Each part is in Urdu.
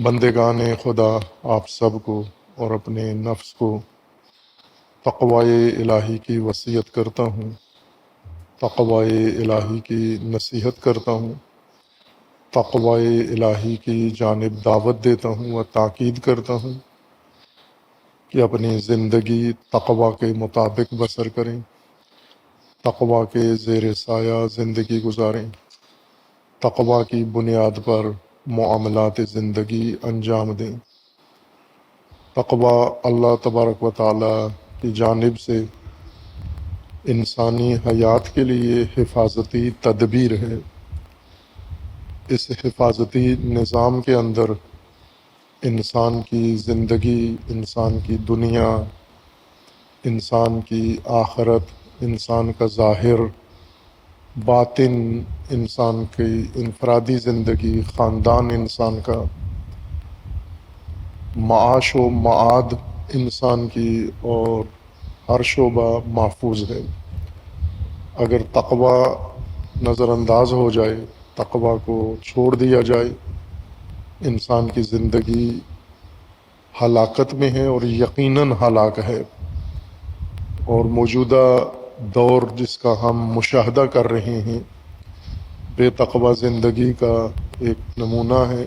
بندگان خدا، آپ سب کو اور اپنے نفس کو تقوی الہی کی وصیت کرتا ہوں، تقوی الہی کی نصیحت کرتا ہوں، تقوی الہی کی جانب دعوت دیتا ہوں و تاکید کرتا ہوں کہ اپنی زندگی تقوی کے مطابق بسر کریں، تقوی کے زیر سایہ زندگی گزاریں، تقوی کی بنیاد پر معاملات زندگی انجام دیں۔ تقوی اللہ تبارک و تعالی کی جانب سے انسانی حیات کے لیے حفاظتی تدبیر ہے۔ اس حفاظتی نظام کے اندر انسان کی زندگی، انسان کی دنیا، انسان کی آخرت، انسان کا ظاہر، باطن، انسان کی انفرادی زندگی، خاندان انسان کا، معاش و معاد انسان کی، اور ہر شعبہ محفوظ ہے۔ اگر تقوی نظر انداز ہو جائے، تقوی کو چھوڑ دیا جائے، انسان کی زندگی ہلاکت میں ہے اور یقیناً ہلاک ہے۔ اور موجودہ دور جس کا ہم مشاہدہ کر رہے ہیں، بے تقوی زندگی کا ایک نمونہ ہے،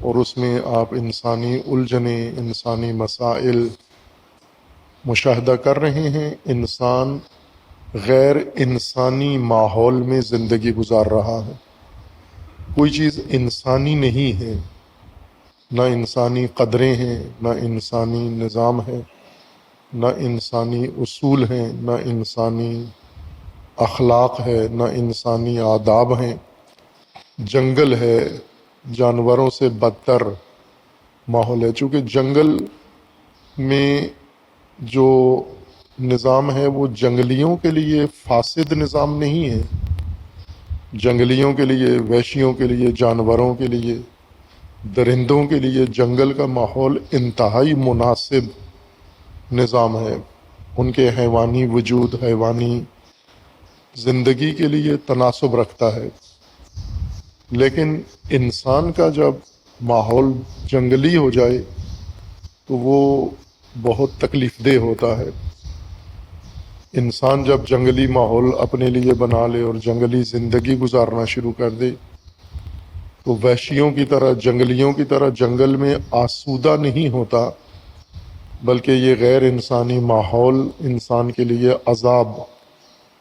اور اس میں آپ انسانی الجھنیں، انسانی مسائل مشاہدہ کر رہے ہیں۔ انسان غیر انسانی ماحول میں زندگی گزار رہا ہے۔ کوئی چیز انسانی نہیں ہے، نہ انسانی قدریں ہیں، نہ انسانی نظام ہے، نہ انسانی اصول ہیں، نہ انسانی اخلاق ہے، نہ انسانی آداب ہیں۔ جنگل ہے، جانوروں سے بدتر ماحول ہے۔ چونکہ جنگل میں جو نظام ہے وہ جنگلیوں کے لیے فاسد نظام نہیں ہے، جنگلیوں کے لیے، وحشیوں کے لیے، جانوروں کے لیے، درندوں کے لیے جنگل کا ماحول انتہائی مناسب نظام ہے۔ ان کے حیوانی وجود، حیوانی زندگی کے لیے تناسب رکھتا ہے۔ لیکن انسان کا جب ماحول جنگلی ہو جائے تو وہ بہت تکلیف دہ ہوتا ہے۔ انسان جب جنگلی ماحول اپنے لیے بنا لے اور جنگلی زندگی گزارنا شروع کر دے تو وحشیوں کی طرح، جنگلیوں کی طرح جنگل میں آسودہ نہیں ہوتا، بلکہ یہ غیر انسانی ماحول انسان کے لیے عذاب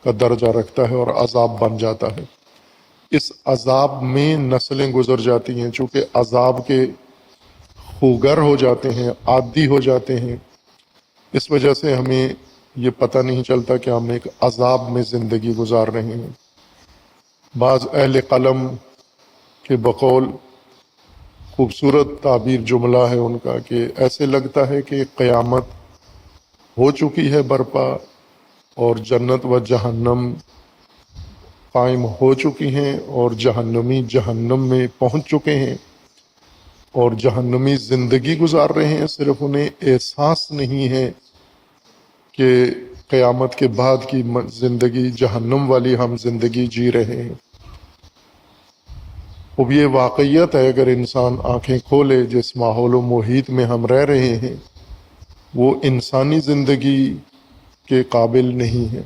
کا درجہ رکھتا ہے اور عذاب بن جاتا ہے۔ اس عذاب میں نسلیں گزر جاتی ہیں، چونکہ عذاب کے خوگر ہو جاتے ہیں، عادی ہو جاتے ہیں۔ اس وجہ سے ہمیں یہ پتہ نہیں چلتا کہ ہم ایک عذاب میں زندگی گزار رہے ہیں۔ بعض اہل قلم کے بقول خوبصورت تعبیر جملہ ہے ان کا کہ ایسے لگتا ہے کہ قیامت ہو چکی ہے برپا، اور جنت و جہنم قائم ہو چکی ہیں، اور جہنمی جہنم میں پہنچ چکے ہیں، اور جہنمی زندگی گزار رہے ہیں۔ صرف انہیں احساس نہیں ہے کہ قیامت کے بعد کی زندگی جہنم والی ہم زندگی جی رہے ہیں۔ اب یہ واقعیت ہے، اگر انسان آنکھیں کھولے، جس ماحول و محیط میں ہم رہ رہے ہیں وہ انسانی زندگی کے قابل نہیں ہے۔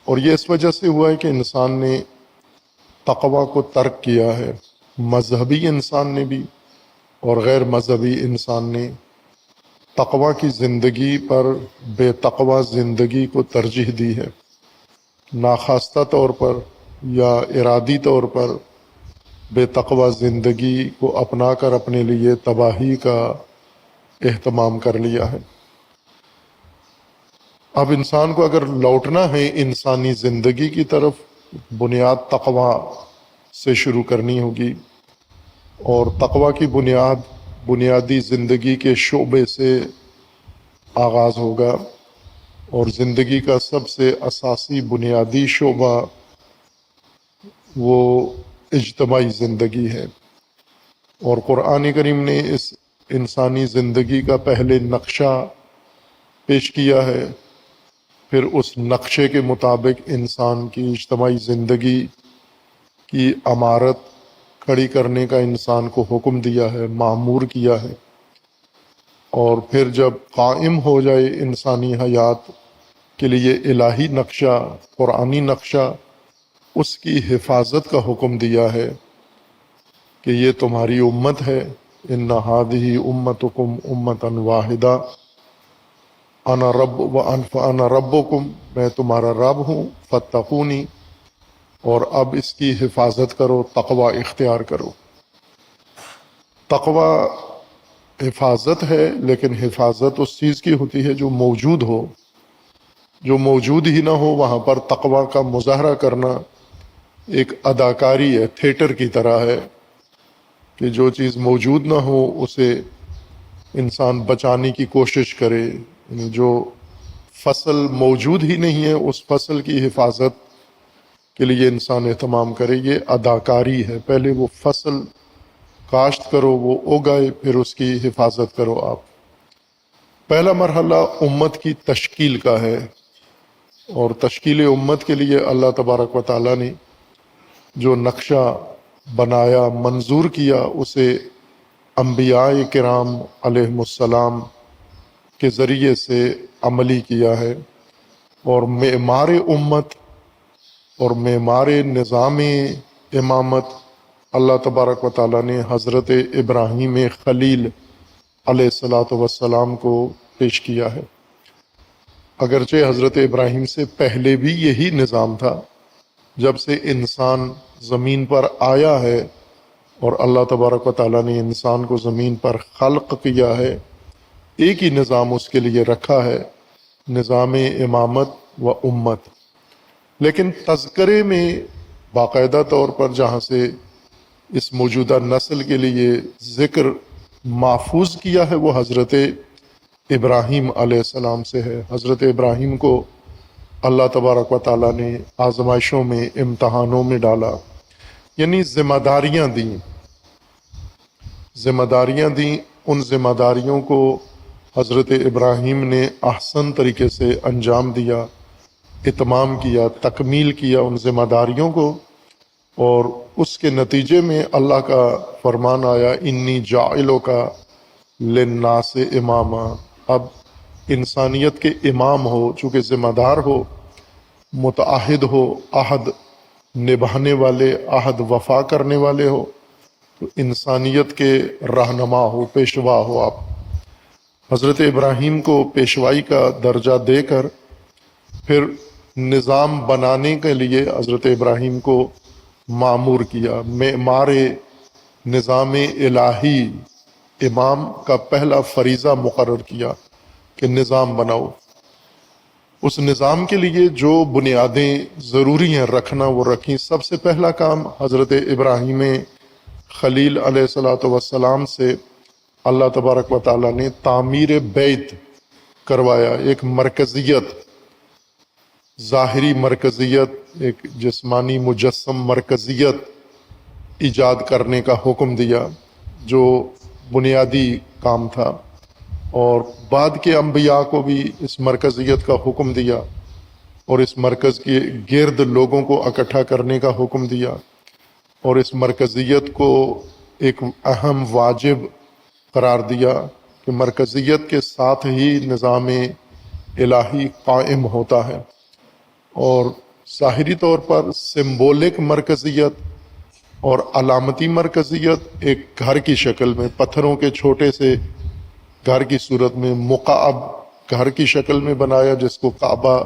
اور یہ اس وجہ سے ہوا ہے کہ انسان نے تقوی کو ترک کیا ہے۔ مذہبی انسان نے بھی اور غیر مذہبی انسان نے تقوی کی زندگی پر بے تقوی زندگی کو ترجیح دی ہے۔ ناخواستہ طور پر یا ارادی طور پر بے تقوی زندگی کو اپنا کر اپنے لیے تباہی کا اہتمام کر لیا ہے۔ اب انسان کو اگر لوٹنا ہے انسانی زندگی کی طرف، بنیاد تقوی سے شروع کرنی ہوگی، اور تقوی کی بنیادی زندگی کے شعبے سے آغاز ہوگا، اور زندگی کا سب سے اساسی بنیادی شعبہ وہ اجتماعی زندگی ہے۔ اور قرآن کریم نے اس انسانی زندگی کا پہلے نقشہ پیش کیا ہے، پھر اس نقشے کے مطابق انسان کی اجتماعی زندگی کی عمارت کھڑی کرنے کا انسان کو حکم دیا ہے، مامور کیا ہے، اور پھر جب قائم ہو جائے انسانی حیات کے لیے الہی نقشہ، قرآنی نقشہ، اس کی حفاظت کا حکم دیا ہے کہ یہ تمہاری امت ہے، ان ہذہ امتکم امۃ واحدہ انا ربکم، میں تمہارا رب ہوں، فاتقونی، اور اب اس کی حفاظت کرو، تقوی اختیار کرو۔ تقوی حفاظت ہے، لیکن حفاظت اس چیز کی ہوتی ہے جو موجود ہو، جو موجود ہی نہ ہو وہاں پر تقوی کا مظاہرہ کرنا ایک اداکاری ہے، تھیٹر کی طرح ہے کہ جو چیز موجود نہ ہو اسے انسان بچانے کی کوشش کرے، یعنی جو فصل موجود ہی نہیں ہے اس فصل کی حفاظت کے لیے انسان اہتمام کرے، یہ اداکاری ہے۔ پہلے وہ فصل کاشت کرو، وہ اگائے، پھر اس کی حفاظت کرو آپ۔ پہلا مرحلہ امت کی تشکیل کا ہے، اور تشکیل امت کے لیے اللہ تبارک و تعالیٰ نے جو نقشہ بنایا، منظور کیا، اسے انبیاء کرام علیہم السلام کے ذریعے سے عملی کیا ہے، اور معمار امت اور معمار نظام امامت اللہ تبارک و تعالیٰ نے حضرت ابراہیم خلیل علیہ الصلاۃ والسلام کو پیش کیا ہے۔ اگرچہ حضرت ابراہیم سے پہلے بھی یہی نظام تھا، جب سے انسان زمین پر آیا ہے اور اللہ تبارک و تعالیٰ نے انسان کو زمین پر خلق کیا ہے، ایک ہی نظام اس کے لیے رکھا ہے، نظام امامت و امت۔ لیکن تذکرے میں باقاعدہ طور پر جہاں سے اس موجودہ نسل کے لیے ذکر محفوظ کیا ہے وہ حضرت ابراہیم علیہ السلام سے ہے۔ حضرت ابراہیم کو اللہ تبارک و تعالیٰ نے آزمائشوں میں، امتحانوں میں ڈالا، یعنی ذمہ داریاں دیں۔ ان ذمہ داریوں کو حضرت ابراہیم نے احسن طریقے سے انجام دیا، اتمام کیا، تکمیل کیا ان ذمہ داریوں کو، اور اس کے نتیجے میں اللہ کا فرمان آیا، انی جاعلک للناس اماما۔ اب انسانیت کے امام ہو، چونکہ ذمہ دار ہو، متعہد ہو، عہد نبھانے والے، عہد وفا کرنے والے ہو، تو انسانیت کے رہنما ہو، پیشوا ہو آپ۔ حضرت ابراہیم کو پیشوائی کا درجہ دے کر پھر نظام بنانے کے لیے حضرت ابراہیم کو معمور کیا، معمار نظام الہی، امام کا پہلا فریضہ مقرر کیا کہ نظام بناؤ۔ اس نظام کے لیے جو بنیادیں ضروری ہیں رکھنا وہ رکھیں۔ سب سے پہلا کام حضرت ابراہیم خلیل علیہ الصلاۃ والسلام سے اللہ تبارک و تعالیٰ نے تعمیر بیت کروایا، ایک مرکزیت، ظاہری مرکزیت، ایک جسمانی مجسم مرکزیت ایجاد کرنے کا حکم دیا، جو بنیادی کام تھا، اور بعد کے انبیاء کو بھی اس مرکزیت کا حکم دیا، اور اس مرکز کے گرد لوگوں کو اکٹھا کرنے کا حکم دیا، اور اس مرکزیت کو ایک اہم واجب قرار دیا کہ مرکزیت کے ساتھ ہی نظام الہی قائم ہوتا ہے۔ اور ظاہری طور پر سمبولک مرکزیت اور علامتی مرکزیت ایک گھر کی شکل میں، پتھروں کے چھوٹے سے گھر کی صورت میں، مکعب گھر کی شکل میں بنایا، جس کو کعبہ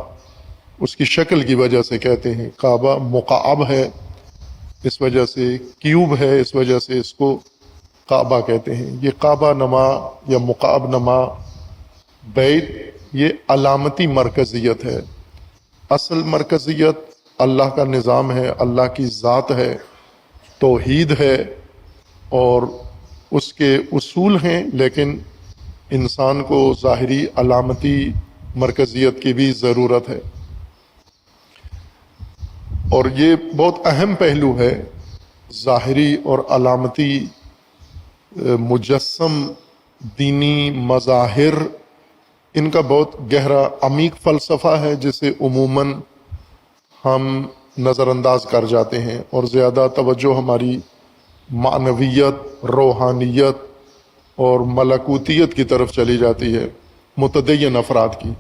اس کی شکل کی وجہ سے کہتے ہیں۔ کعبہ مکعب ہے اس وجہ سے، کیوب ہے اس وجہ سے اس کو کعبہ کہتے ہیں۔ یہ کعبہ نما یا مکعب نما بیت، یہ علامتی مرکزیت ہے۔ اصل مرکزیت اللہ کا نظام ہے، اللہ کی ذات ہے، توحید ہے، اور اس کے اصول ہیں، لیکن انسان کو ظاہری علامتی مرکزیت کی بھی ضرورت ہے۔ اور یہ بہت اہم پہلو ہے، ظاہری اور علامتی مجسم، دینی مظاہر، ان کا بہت گہرا عمیق فلسفہ ہے، جسے عموماً ہم نظر انداز کر جاتے ہیں، اور زیادہ توجہ ہماری معنویت، روحانیت اور ملکوتیت کی طرف چلی جاتی ہے متدین افراد کی۔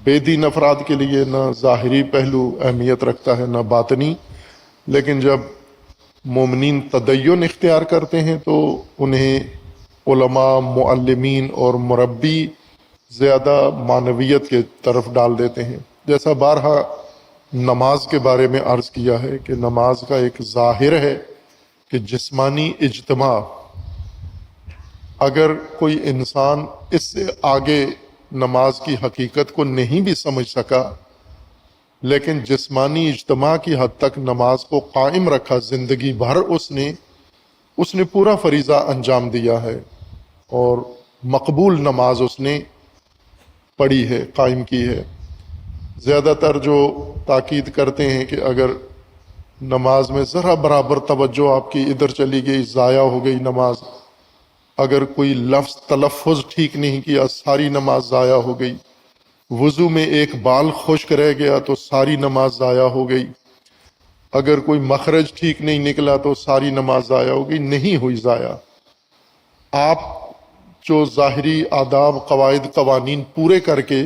بے دین افراد کے لیے نہ ظاہری پہلو اہمیت رکھتا ہے نہ باطنی، لیکن جب مومنین تدین اختیار کرتے ہیں تو انہیں علماء، معلمین اور مربی زیادہ معنویت کے طرف ڈال دیتے ہیں۔ جیسا بارہا نماز کے بارے میں عرض کیا ہے کہ نماز کا ایک ظاہر ہے کہ جسمانی اجتماع، اگر کوئی انسان اس سے آگے نماز کی حقیقت کو نہیں بھی سمجھ سکا لیکن جسمانی اجتماع کی حد تک نماز کو قائم رکھا، زندگی بھر اس نے پورا فریضہ انجام دیا ہے اور مقبول نماز اس نے پڑھی ہے، قائم کی ہے۔ زیادہ تر جو تاکید کرتے ہیں کہ اگر نماز میں ذرا برابر توجہ آپ کی ادھر چلی گئی، ضائع ہو گئی نماز، اگر کوئی لفظ تلفظ ٹھیک نہیں کیا ساری نماز ضائع ہو گئی، وضو میں ایک بال خشک رہ گیا تو ساری نماز ضائع ہو گئی، اگر کوئی مخرج ٹھیک نہیں نکلا تو ساری نماز ضائع ہو گئی۔ نہیں ہوئی ضائع۔ آپ جو ظاہری آداب، قواعد، قوانین پورے کر کے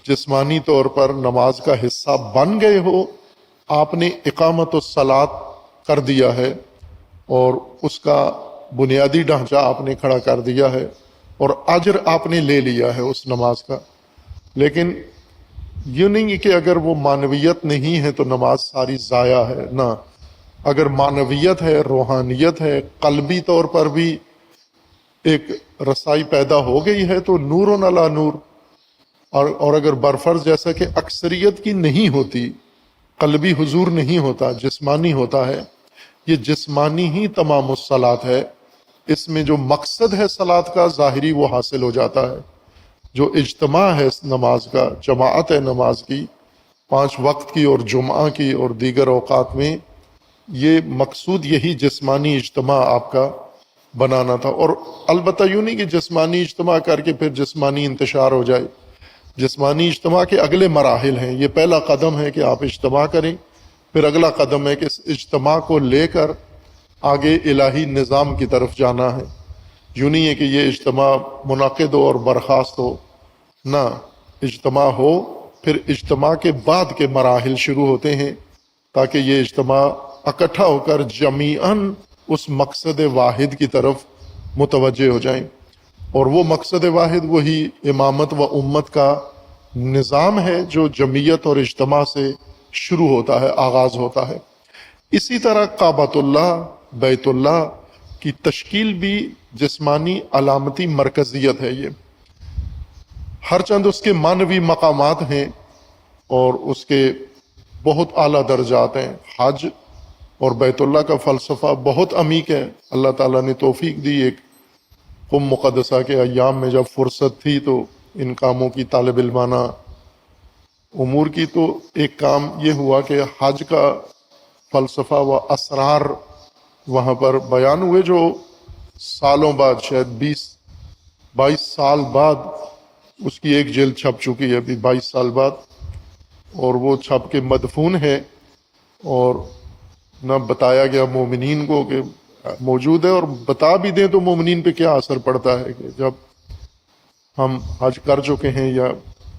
جسمانی طور پر نماز کا حصہ بن گئے ہو، آپ نے اقامت الصلاۃ کر دیا ہے اور اس کا بنیادی ڈھانچہ آپ نے کھڑا کر دیا ہے اور اجر آپ نے لے لیا ہے اس نماز کا۔ لیکن یہ نہیں کہ اگر وہ معنویت نہیں ہے تو نماز ساری ضائع ہے، نہ، اگر معنویت ہے، روحانیت ہے، قلبی طور پر بھی ایک رسائی پیدا ہو گئی ہے تو نور علی نور، اور اگر برفرض جیسا کہ اکثریت کی نہیں ہوتی، قلبی حضور نہیں ہوتا، جسمانی ہوتا ہے، یہ جسمانی ہی تمام الصلاۃ ہے، اس میں جو مقصد ہے صلاۃ کا ظاہری وہ حاصل ہو جاتا ہے۔ جو اجتماع ہے نماز کا، جماعت ہے نماز کی، 5 وقت کی اور جمعہ کی اور دیگر اوقات میں، یہ مقصود یہی جسمانی اجتماع آپ کا بنانا تھا۔ اور البتہ یوں نہیں کہ جسمانی اجتماع کر کے پھر جسمانی انتشار ہو جائے۔ جسمانی اجتماع کے اگلے مراحل ہیں، یہ پہلا قدم ہے کہ آپ اجتماع کریں، پھر اگلا قدم ہے کہ اس اجتماع کو لے کر آگے الہی نظام کی طرف جانا ہے۔ یوں نہیں ہے کہ یہ اجتماع منعقد ہو اور برخاست ہو، نہ، اجتماع ہو پھر اجتماع کے بعد کے مراحل شروع ہوتے ہیں تاکہ یہ اجتماع اکٹھا ہو کر جمیعاً اس مقصد واحد کی طرف متوجہ ہو جائیں، اور وہ مقصد واحد وہی امامت و امت کا نظام ہے جو جمعیت اور اجتماع سے شروع ہوتا ہے، آغاز ہوتا ہے۔ اسی طرح کعبۃ اللہ، بیت اللہ کی تشکیل بھی جسمانی علامتی مرکزیت ہے۔ یہ ہر چند اس کے معنوی مقامات ہیں اور اس کے بہت اعلیٰ درجات ہیں۔ حج اور بیت اللہ کا فلسفہ بہت عمیق ہے۔ اللہ تعالیٰ نے توفیق دی، ایک قم مقدسہ کے ایام میں جب فرصت تھی تو ان کاموں کی طالب علمانہ امور کی، تو ایک کام یہ ہوا کہ حج کا فلسفہ و اسرار وہاں پر بیان ہوئے، جو سالوں بعد، شاید 22 سال بعد اس کی ایک جلد چھپ چکی ہے، ابھی 22 سال بعد، اور وہ چھپ کے مدفون ہے، اور نہ بتایا گیا مومنین کو کہ موجود ہے، اور بتا بھی دیں تو مومنین پہ کیا اثر پڑتا ہے کہ جب ہم حج کر چکے ہیں یا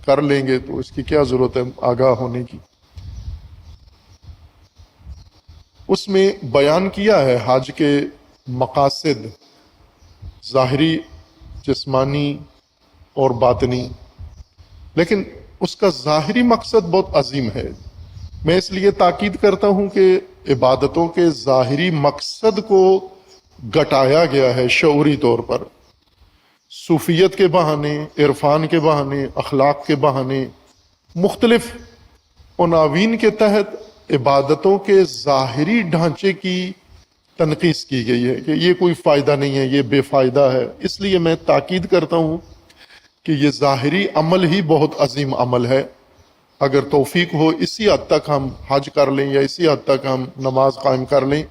کر لیں گے تو اس کی کیا ضرورت ہے آگاہ ہونے کی۔ اس میں بیان کیا ہے حج کے مقاصد، ظاہری، جسمانی اور باطنی، لیکن اس کا ظاہری مقصد بہت عظیم ہے۔ میں اس لیے تاکید کرتا ہوں کہ عبادتوں کے ظاہری مقصد کو گٹایا گیا ہے شعوری طور پر، صوفیت کے بہانے، عرفان کے بہانے، اخلاق کے بہانے، مختلف عناوین کے تحت عبادتوں کے ظاہری ڈھانچے کی تنقیص کی گئی ہے کہ یہ کوئی فائدہ نہیں ہے، یہ بے فائدہ ہے۔ اس لیے میں تاکید کرتا ہوں کہ یہ ظاہری عمل ہی بہت عظیم عمل ہے۔ اگر توفیق ہو اسی حد تک ہم حج کر لیں یا اسی حد تک ہم نماز قائم کر لیں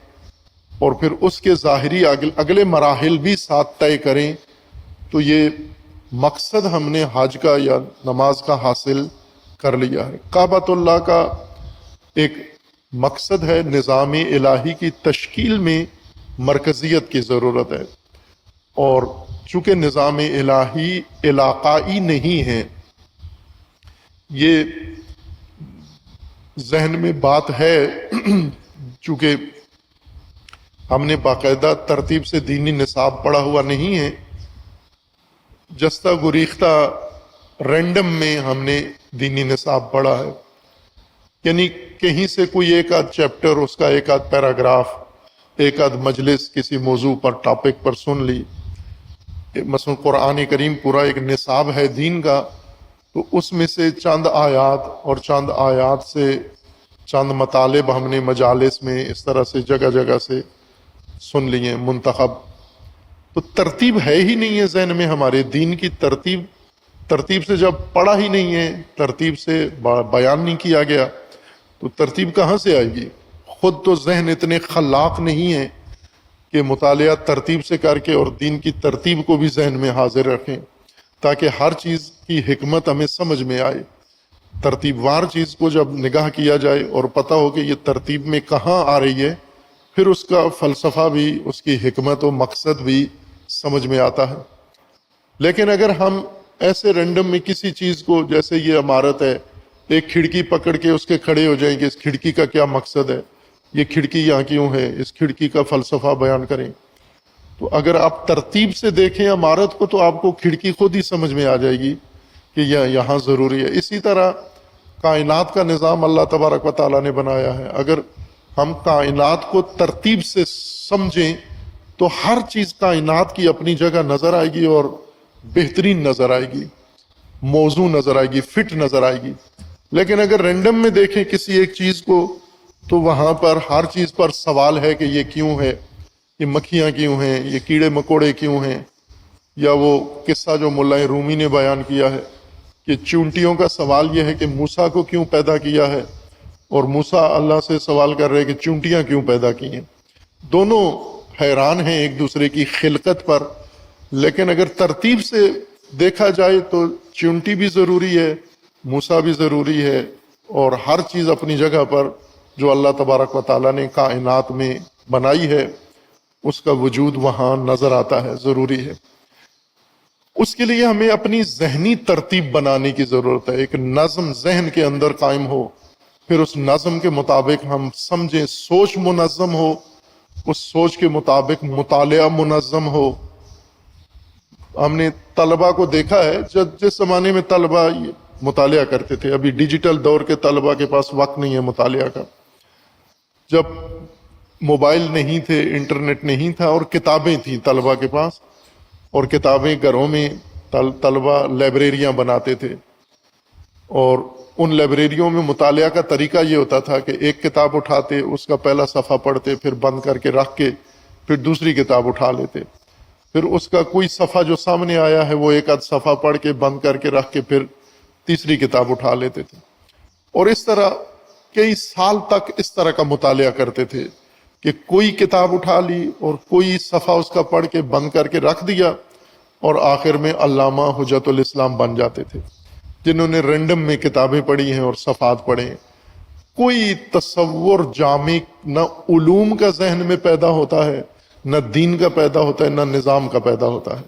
اور پھر اس کے ظاہری اگلے مراحل بھی ساتھ طے کریں تو یہ مقصد ہم نے حج کا یا نماز کا حاصل کر لیا ہے۔ کعبۃ اللہ کا ایک مقصد ہے نظام الہی کی تشکیل میں مرکزیت کی ضرورت ہے، اور چونکہ نظام الہی علاقائی نہیں ہے، یہ ذہن میں بات ہے چونکہ ہم نے باقاعدہ ترتیب سے دینی نصاب پڑھا ہوا نہیں ہے، جستہ گریختہ رینڈم میں ہم نے دینی نصاب پڑھا ہے، یعنی کہیں سے کوئی ایک آدھ چیپٹر، اس کا ایک آدھ پیراگراف، ایک آدھ مجلس کسی موضوع پر ٹاپک پر سن لی، مثلا قرآن کریم پورا ایک نصاب ہے دین کا، تو اس میں سے چند آیات اور چند آیات سے چند مطالب ہم نے مجالس میں اس طرح سے جگہ جگہ سے سن لیے منتخب، تو ترتیب ہے ہی نہیں ہے ذہن میں ہمارے دین کی، ترتیب سے جب پڑھا ہی نہیں ہے، ترتیب سے بیان نہیں کیا گیا، تو ترتیب کہاں سے آئے گی؟ خود تو ذہن اتنے خلاق نہیں ہے کہ مطالعہ ترتیب سے کر کے اور دین کی ترتیب کو بھی ذہن میں حاضر رکھیں، تاکہ ہر چیز کی حکمت ہمیں سمجھ میں آئے۔ ترتیب وار چیز کو جب نگاہ کیا جائے اور پتہ ہو کہ یہ ترتیب میں کہاں آ رہی ہے، پھر اس کا فلسفہ بھی، اس کی حکمت و مقصد بھی سمجھ میں آتا ہے۔ لیکن اگر ہم ایسے رینڈم میں کسی چیز کو، جیسے یہ عمارت ہے، ایک کھڑکی پکڑ کے اس کے کھڑے ہو جائیں کہ اس کھڑکی کا کیا مقصد ہے، یہ کھڑکی یہاں کیوں ہے، اس کھڑکی کا فلسفہ بیان کریں، تو اگر آپ ترتیب سے دیکھیں عمارت کو تو آپ کو کھڑکی خود ہی سمجھ میں آ جائے گی کہ یہ یہاں ضروری ہے۔ اسی طرح کائنات کا نظام اللہ تبارک و تعالیٰ نے بنایا ہے، اگر ہم کائنات کو ترتیب سے سمجھیں تو ہر چیز کائنات کی اپنی جگہ نظر آئے گی اور بہترین نظر آئے گی، موزوں نظر آئے گی، فٹ نظر آئے گی۔ لیکن اگر رینڈم میں دیکھیں کسی ایک چیز کو تو وہاں پر ہر چیز پر سوال ہے کہ یہ کیوں ہے، یہ مکھیاں کیوں ہیں، یہ کیڑے مکوڑے کیوں ہیں، یا وہ قصہ جو ملا رومی نے بیان کیا ہے کہ چونٹیوں کا سوال یہ ہے کہ موسیٰ کو کیوں پیدا کیا ہے، اور موسیٰ اللہ سے سوال کر رہے کہ چونٹیاں کیوں پیدا کی ہیں۔ دونوں حیران ہیں ایک دوسرے کی خلقت پر، لیکن اگر ترتیب سے دیکھا جائے تو چونٹی بھی ضروری ہے، موسیٰ بھی ضروری ہے، اور ہر چیز اپنی جگہ پر جو اللہ تبارک و تعالیٰ نے کائنات میں بنائی ہے اس کا وجود وہاں نظر آتا ہے، ضروری ہے۔ اس کے لیے ہمیں اپنی ذہنی ترتیب بنانے کی ضرورت ہے، ایک نظم ذہن کے اندر قائم ہو، پھر اس نظم کے مطابق ہم سمجھیں، سوچ منظم ہو، اس سوچ کے مطابق مطالعہ منظم ہو۔ ہم نے طلبہ کو دیکھا ہے، جس زمانے میں طلبہ مطالعہ کرتے تھے، ابھی ڈیجیٹل دور کے طلبہ کے پاس وقت نہیں ہے مطالعہ کا، جب موبائل نہیں تھے، انٹرنیٹ نہیں تھا، اور کتابیں تھیں طلبہ کے پاس، اور کتابیں گھروں میں طلبہ لائبریریاں بناتے تھے، اور ان لائبریریوں میں مطالعہ کا طریقہ یہ ہوتا تھا کہ ایک کتاب اٹھاتے، اس کا پہلا صفحہ پڑھتے، پھر بند کر کے رکھ کے پھر دوسری کتاب اٹھا لیتے، پھر اس کا کوئی صفحہ جو سامنے آیا ہے وہ ایک آدھ صفحہ پڑھ کے بند کر کے رکھ کے پھر تیسری کتاب اٹھا لیتے تھے، اور اس طرح کئی سال تک اس طرح کا مطالعہ کرتے تھے کہ کوئی کتاب اٹھا لی اور کوئی صفحہ اس کا پڑھ کے بند کر کے رکھ دیا، اور آخر میں علامہ حجت الاسلام بن جاتے تھے، جنہوں نے رینڈم میں کتابیں پڑھی ہیں اور صفحات پڑھے ہیں۔ کوئی تصور جامع نہ علوم کا ذہن میں پیدا ہوتا ہے، نہ دین کا پیدا ہوتا ہے، نہ نظام کا پیدا ہوتا ہے۔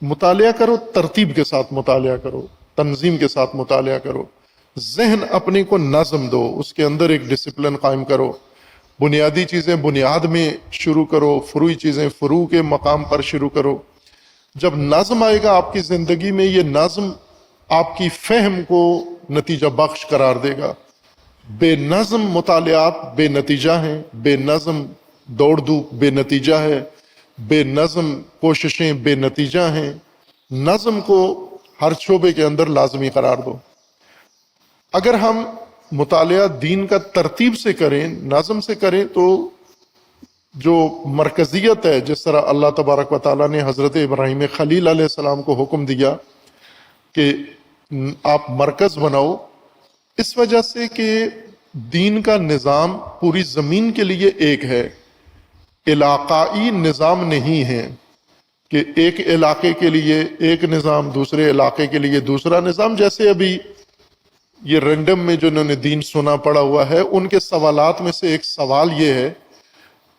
مطالعہ کرو، ترتیب کے ساتھ مطالعہ کرو، تنظیم کے ساتھ مطالعہ کرو، ذہن اپنے کو نظم دو، اس کے اندر ایک ڈسپلن قائم کرو، بنیادی چیزیں بنیاد میں شروع کرو، فروعی چیزیں فروع کے مقام پر شروع کرو۔ جب نظم آئے گا آپ کی زندگی میں، یہ نظم آپ کی فہم کو نتیجہ بخش قرار دے گا۔ بے نظم مطالعات بے نتیجہ ہیں، بے نظم دوڑ دھوپ بے نتیجہ ہے، بے نظم کوششیں بے نتیجہ ہیں۔ نظم کو ہر شعبے کے اندر لازمی قرار دو۔ اگر ہم مطالعہ دین کا ترتیب سے کریں، نظم سے کریں، تو جو مرکزیت ہے، جس طرح اللہ تبارک و تعالیٰ نے حضرت ابراہیم خلیل علیہ السلام کو حکم دیا کہ آپ مرکز بناؤ، اس وجہ سے کہ دین کا نظام پوری زمین کے لیے ایک ہے، علاقائی نظام نہیں ہے کہ ایک علاقے کے لیے ایک نظام، دوسرے علاقے کے لیے دوسرا نظام۔ جیسے ابھی یہ رینڈم میں جو انہوں نے دین سنا پڑا ہوا ہے، ان کے سوالات میں سے ایک سوال یہ ہے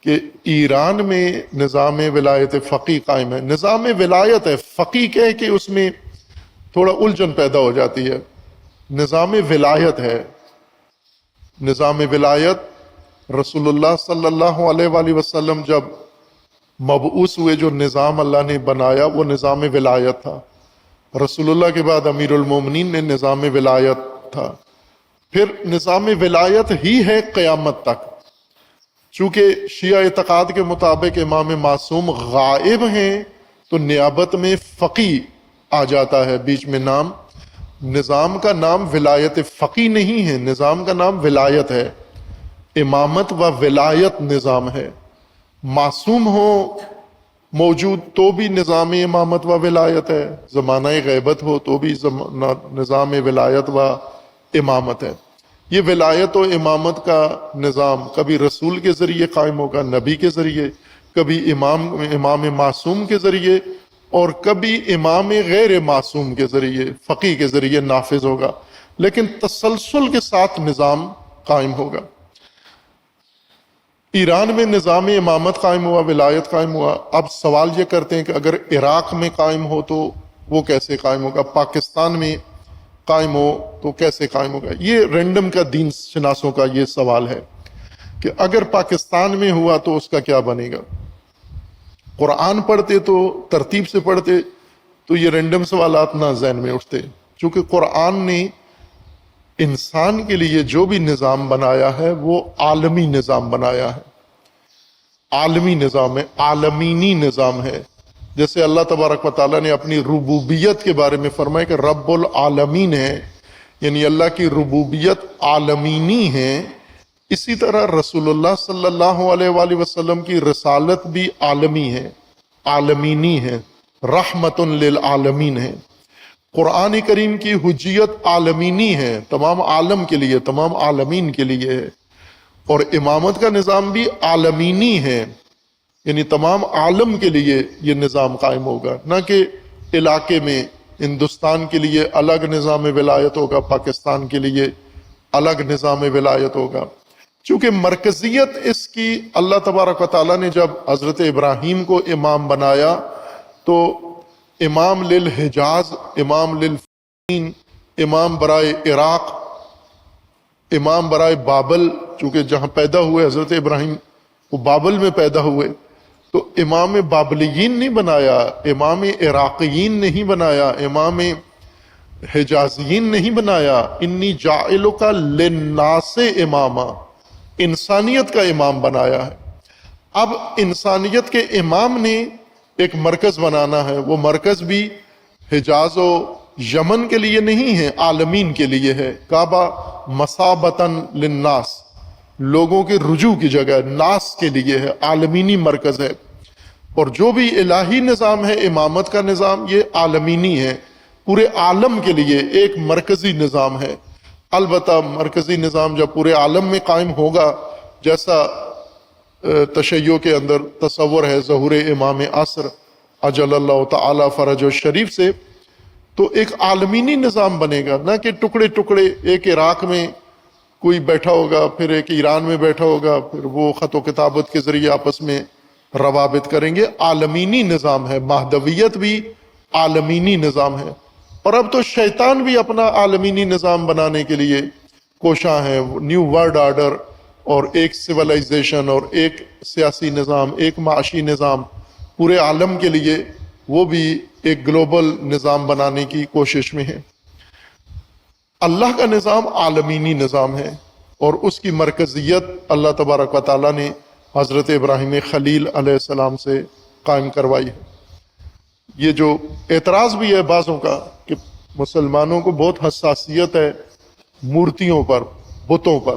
کہ ایران میں نظام ولایت فقی قائم ہے. نظام ولایت ہے، فقی کہہ کہ اس میں تھوڑا الجھن پیدا ہو جاتی ہے. نظام ولایت ہے. نظام ولایت رسول اللہ صلی اللہ علیہ وآلہ وسلم جب مبعوث ہوئے، جو نظام اللہ نے بنایا وہ نظام ولایت تھا. رسول اللہ کے بعد امیر المومنین نے نظام ولایت تھا. پھر نظام ولایت ہی ہے قیامت تک. چونکہ شیعہ اعتقاد کے مطابق امام معصوم غائب ہیں تو نیابت میں فقی آ جاتا ہے بیچ میں نام. نظام کا نام ولایت فقی نہیں ہے، نظام کا نام ولایت ہے. امامت و ولایت نظام ہے. معصوم ہو موجود تو بھی نظام امامت و ولایت ہے، زمانہ غیبت ہو تو بھی نظام ولایت و امامت ہے. یہ ولایت و امامت کا نظام کبھی رسول کے ذریعے قائم ہوگا، نبی کے ذریعے، کبھی امام معصوم کے ذریعے، اور کبھی امام غیر معصوم کے ذریعے، فقی کے ذریعے نافذ ہوگا، لیکن تسلسل کے ساتھ نظام قائم ہوگا. ایران میں نظام امامت قائم ہوا، ولایت قائم ہوا. اب سوال یہ کرتے ہیں کہ اگر عراق میں قائم ہو تو وہ کیسے قائم ہوگا، پاکستان میں قائم ہو تو کیسے قائم ہوگا. یہ رینڈم کا دین شناسوں کا یہ سوال ہے کہ اگر پاکستان میں ہوا تو اس کا کیا بنے گا. قرآن پڑھتے تو ترتیب سے پڑھتے تو یہ رینڈم سوالات نہ ذہن میں اٹھتے، چونکہ قرآن نے انسان کے لیے جو بھی نظام بنایا ہے وہ عالمی نظام بنایا ہے. عالمی نظام ہے، عالمینی نظام ہے. جیسے اللہ تبارک و تعالیٰ نے اپنی ربوبیت کے بارے میں فرمایا کہ رب العالمین ہے، یعنی اللہ کی ربوبیت عالمینی ہے. اسی طرح رسول اللہ صلی اللہ علیہ وآلہ وسلم کی رسالت بھی عالمی ہے، عالمینی ہے، رحمت للعالمین ہے. قرآن کریم کی حجیت عالمینی ہے، تمام عالم کے لیے، تمام عالمین کے لیے ہے. اور امامت کا نظام بھی عالمینی ہے، یعنی تمام عالم کے لیے یہ نظام قائم ہوگا، نہ کہ علاقے میں. ہندوستان کے لیے الگ نظام ولایت ہوگا، پاکستان کے لیے الگ نظام ولایت ہوگا. چونکہ مرکزیت اس کی اللہ تبارک و تعالیٰ نے جب حضرت ابراہیم کو امام بنایا تو امام للحجاز، امام للفلسطین، امام برائے عراق، امام برائے بابل، چونکہ جہاں پیدا ہوئے حضرت ابراہیم وہ بابل میں پیدا ہوئے، تو امام بابلیین نہیں بنایا، امام عراقیین نہیں بنایا، امام حجازیین نہیں بنایا. انی جاعلک للناس اماما، انسانیت کا امام بنایا ہے. اب انسانیت کے امام نے ایک مرکز بنانا ہے، وہ مرکز بھی حجاز و یمن کے لیے نہیں ہے، عالمین کے لیے ہے. کعبہ مثابتاً للناس، لوگوں کے رجوع کی جگہ، ناس کے لیے ہے، عالمینی مرکز ہے. اور جو بھی الہی نظام ہے امامت کا نظام، یہ عالمینی ہے، پورے عالم کے لیے ایک مرکزی نظام ہے. البتہ مرکزی نظام جب پورے عالم میں قائم ہوگا، جیسا تشیع کے اندر تصور ہے ظہور امام عصر اجل اللہ تعالی فرج شریف سے، تو ایک عالمینی نظام بنے گا، نہ کہ ٹکڑے ٹکڑے. ایک عراق میں کوئی بیٹھا ہوگا، پھر ایک ایران میں بیٹھا ہوگا، پھر وہ خط و کتابت کے ذریعے آپس میں روابط کریں گے. عالمینی نظام ہے، مہدویت بھی عالمینی نظام ہے. اور اب تو شیطان بھی اپنا عالمینی نظام بنانے کے لیے کوشاں ہے. نیو ورلڈ آرڈر، اور ایک سویلائزیشن، اور ایک سیاسی نظام، ایک معاشی نظام پورے عالم کے لیے، وہ بھی ایک گلوبل نظام بنانے کی کوشش میں ہے. اللہ کا نظام عالمینی نظام ہے، اور اس کی مرکزیت اللہ تبارک و تعالیٰ نے حضرت ابراہیم خلیل علیہ السلام سے قائم کروائی ہے. یہ جو اعتراض بھی ہے بعضوں کا کہ مسلمانوں کو بہت حساسیت ہے مورتیوں پر، بتوں پر،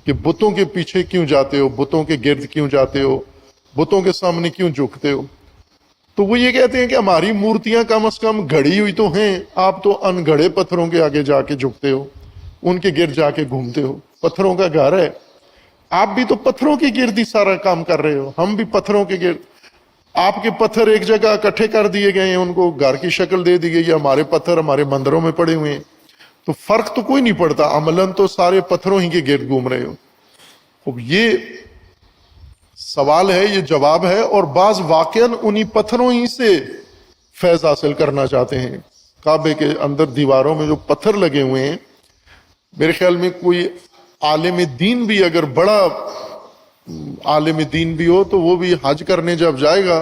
کہ بتوں کے پیچھے کیوں جاتے ہو، بتوں کے گرد کیوں جاتے ہو، بتوں کے سامنے کیوں جھکتے ہو. تو وہ یہ کہتے ہیں کہ ہماری مورتیاں کم از کم گھڑی ہوئی تو ہیں، آپ تو ان گھڑے پتھروں کے آگے جا کے جھکتے ہو، ان کے گرد جا کے گھومتے ہو. پتھروں کا گھر ہے، آپ بھی تو پتھروں کے گرد ہی سارا کام کر رہے ہو، ہم بھی پتھروں کے گرد. آپ کے پتھر ایک جگہ اکٹھے کر دیے گئے ہیں، ان کو گھر کی شکل دے دی گئی ہے، ہمارے پتھر ہمارے مندروں میں پڑے ہوئے ہیں. تو فرق تو کوئی نہیں پڑتا، عملاً تو سارے پتھروں ہی کے گرد گھوم رہے ہو. اب یہ سوال ہے، یہ جواب ہے، اور بعض واقعاً انہی پتھروں ہی سے فیض حاصل کرنا چاہتے ہیں۔ کعبے کے اندر دیواروں میں جو پتھر لگے ہوئے ہیں، میرے خیال میں کوئی عالم دین بھی، اگر بڑا عالم دین بھی ہو، تو وہ بھی حج کرنے جب جائے گا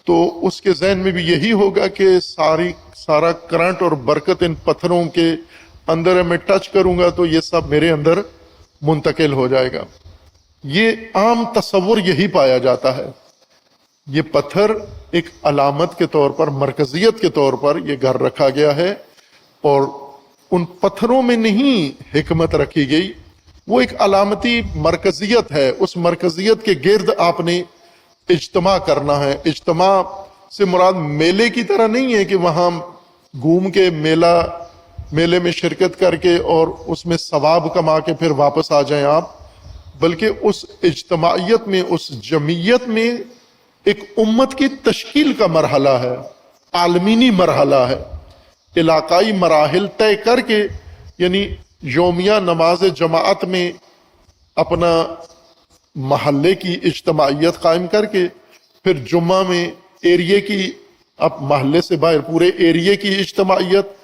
تو اس کے ذہن میں بھی یہی ہوگا کہ سارا کرنٹ اور برکت ان پتھروں کے اندر ہے، میں ٹچ کروں گا تو یہ سب میرے اندر منتقل ہو جائے گا۔ یہ عام تصور یہی پایا جاتا ہے۔ یہ پتھر ایک علامت کے طور پر، مرکزیت کے طور پر یہ گھر رکھا گیا ہے، اور ان پتھروں میں نہیں حکمت رکھی گئی، وہ ایک علامتی مرکزیت ہے۔ اس مرکزیت کے گرد آپ نے اجتماع کرنا ہے۔ اجتماع سے مراد میلے کی طرح نہیں ہے کہ وہاں گھوم کے میلے میں شرکت کر کے اور اس میں ثواب کما کے پھر واپس آ جائیں آپ، بلکہ اس اجتماعیت میں، اس جمعیت میں ایک امت کی تشکیل کا مرحلہ ہے، عالمینی مرحلہ ہے، علاقائی مراحل طے کر کے، یعنی یومیہ نماز جماعت میں اپنا محلے کی اجتماعیت قائم کر کے، پھر جمعہ میں ایریے کی، اب محلے سے باہر پورے ایریے کی اجتماعیت،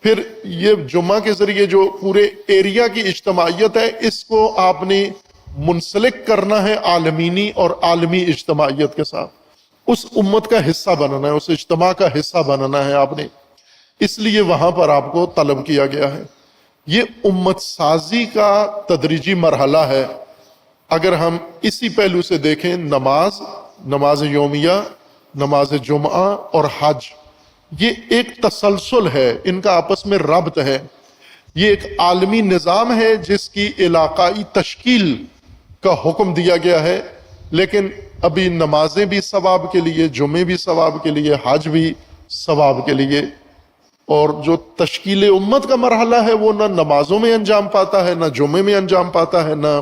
پھر یہ جمعہ کے ذریعے جو پورے ایریا کی اجتماعیت ہے، اس کو آپ نے منسلک کرنا ہے عالمینی اور عالمی اجتماعیت کے ساتھ، اس امت کا حصہ بننا ہے، اس اجتماع کا حصہ بننا ہے آپ نے، اس لیے وہاں پر آپ کو طلب کیا گیا ہے۔ یہ امت سازی کا تدریجی مرحلہ ہے۔ اگر ہم اسی پہلو سے دیکھیں، نماز یومیہ، نماز جمعہ اور حج، یہ ایک تسلسل ہے، ان کا آپس میں ربط ہے۔ یہ ایک عالمی نظام ہے جس کی علاقائی تشکیل کا حکم دیا گیا ہے، لیکن ابھی نمازیں بھی ثواب کے لیے، جمعے بھی ثواب کے لیے، حج بھی ثواب کے لیے، اور جو تشکیل امت کا مرحلہ ہے وہ نہ نمازوں میں انجام پاتا ہے، نہ جمعے میں انجام پاتا ہے، نہ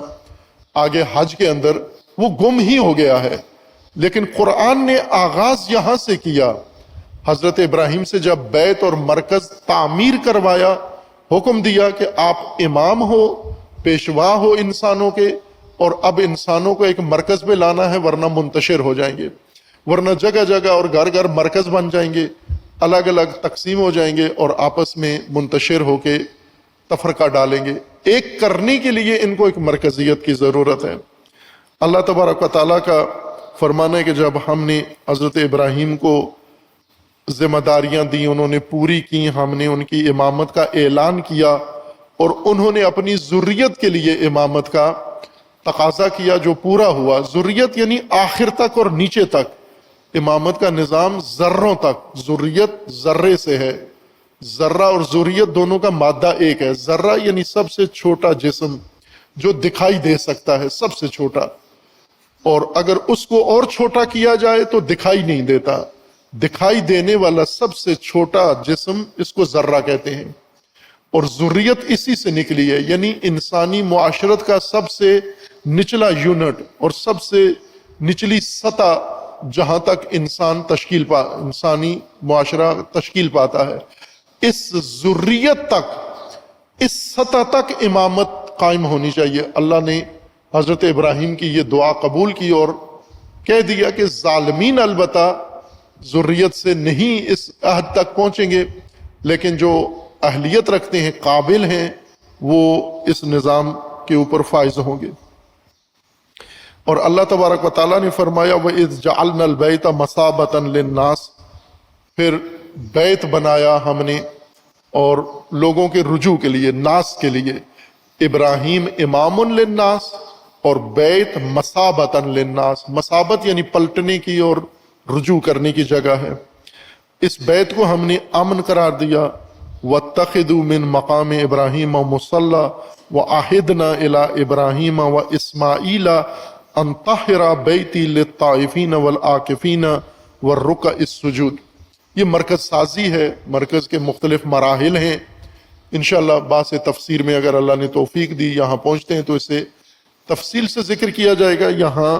آگے حج کے اندر، وہ گم ہی ہو گیا ہے۔ لیکن قرآن نے آغاز یہاں سے کیا، حضرت ابراہیم سے جب بیت اور مرکز تعمیر کروایا، حکم دیا کہ آپ امام ہو، پیشوا ہو انسانوں کے، اور اب انسانوں کو ایک مرکز پہ لانا ہے، ورنہ منتشر ہو جائیں گے، ورنہ جگہ جگہ اور گھر گھر مرکز بن جائیں گے، الگ الگ تقسیم ہو جائیں گے اور آپس میں منتشر ہو کے تفرقہ ڈالیں گے۔ ایک کرنے کے لیے ان کو ایک مرکزیت کی ضرورت ہے۔ اللہ تبارک و تعالیٰ کا فرمانا ہے کہ جب ہم نے حضرت ابراہیم کو ذمہ داریاں دی، انہوں نے پوری کی، ہم نے ان کی امامت کا اعلان کیا، اور انہوں نے اپنی ذریت کے لیے امامت کا تقاضا کیا جو پورا ہوا۔ ذریت یعنی آخر تک اور نیچے تک، امامت کا نظام ذروں تک، ذریت ذرے سے ہے، ذرہ اور ذریت دونوں کا مادہ ایک ہے۔ ذرہ یعنی سب سے چھوٹا جسم جو دکھائی دے سکتا ہے، سب سے چھوٹا، اور اگر اس کو اور چھوٹا کیا جائے تو دکھائی نہیں دیتا، دکھائی دینے والا سب سے چھوٹا جسم اس کو ذرہ کہتے ہیں، اور ذریت اسی سے نکلی ہے، یعنی انسانی معاشرت کا سب سے نچلا یونٹ اور سب سے نچلی سطح جہاں تک انسانی معاشرہ تشکیل پاتا ہے، اس ذریت تک، اس سطح تک امامت قائم ہونی چاہیے۔ اللہ نے حضرت ابراہیم کی یہ دعا قبول کی اور کہہ دیا کہ ظالمین البتہ ذریت سے نہیں اس عہد تک پہنچیں گے، لیکن جو اہلیت رکھتے ہیں، قابل ہیں، وہ اس نظام کے اوپر فائز ہوں گے۔ اور اللہ تبارک و تعالیٰ نے فرمایا وَإِذْ جَعَلْنَا الْبَيْتَ مَثَابَةً لِلنَّاسِ، پھر بیت بنایا ہم نے اور لوگوں کے رجوع کے لیے، ناس کے لیے، ابراہیم امام للناس اور بیت مثابۃ للناس، مثابت یعنی پلٹنے کی اور رجوع کرنے کی جگہ ہے۔ اس بیت کو ہم نے امن قرار دیا۔ وَاتَّخِذُوا مِن مَقَامِ إِبْرَاهِيمَ مُصَلًّى وَأَعِدْنَا إِلَىٰ إِبْرَاهِيمَ وَإِسْمَاعِيلَ أَن طَهِّرَ بَيْتِي لِلطَّائِفِينَ وَالْعَاكِفِينَ وَالرُّكَعِ السُّجُودِ۔ یہ مرکز سازی ہے، مرکز کے مختلف مراحل ہیں، انشاءاللہ بعض تفسیر میں اگر اللہ نے توفیق دی یہاں پہنچتے ہیں تو اسے تفصیل سے ذکر کیا جائے گا، یہاں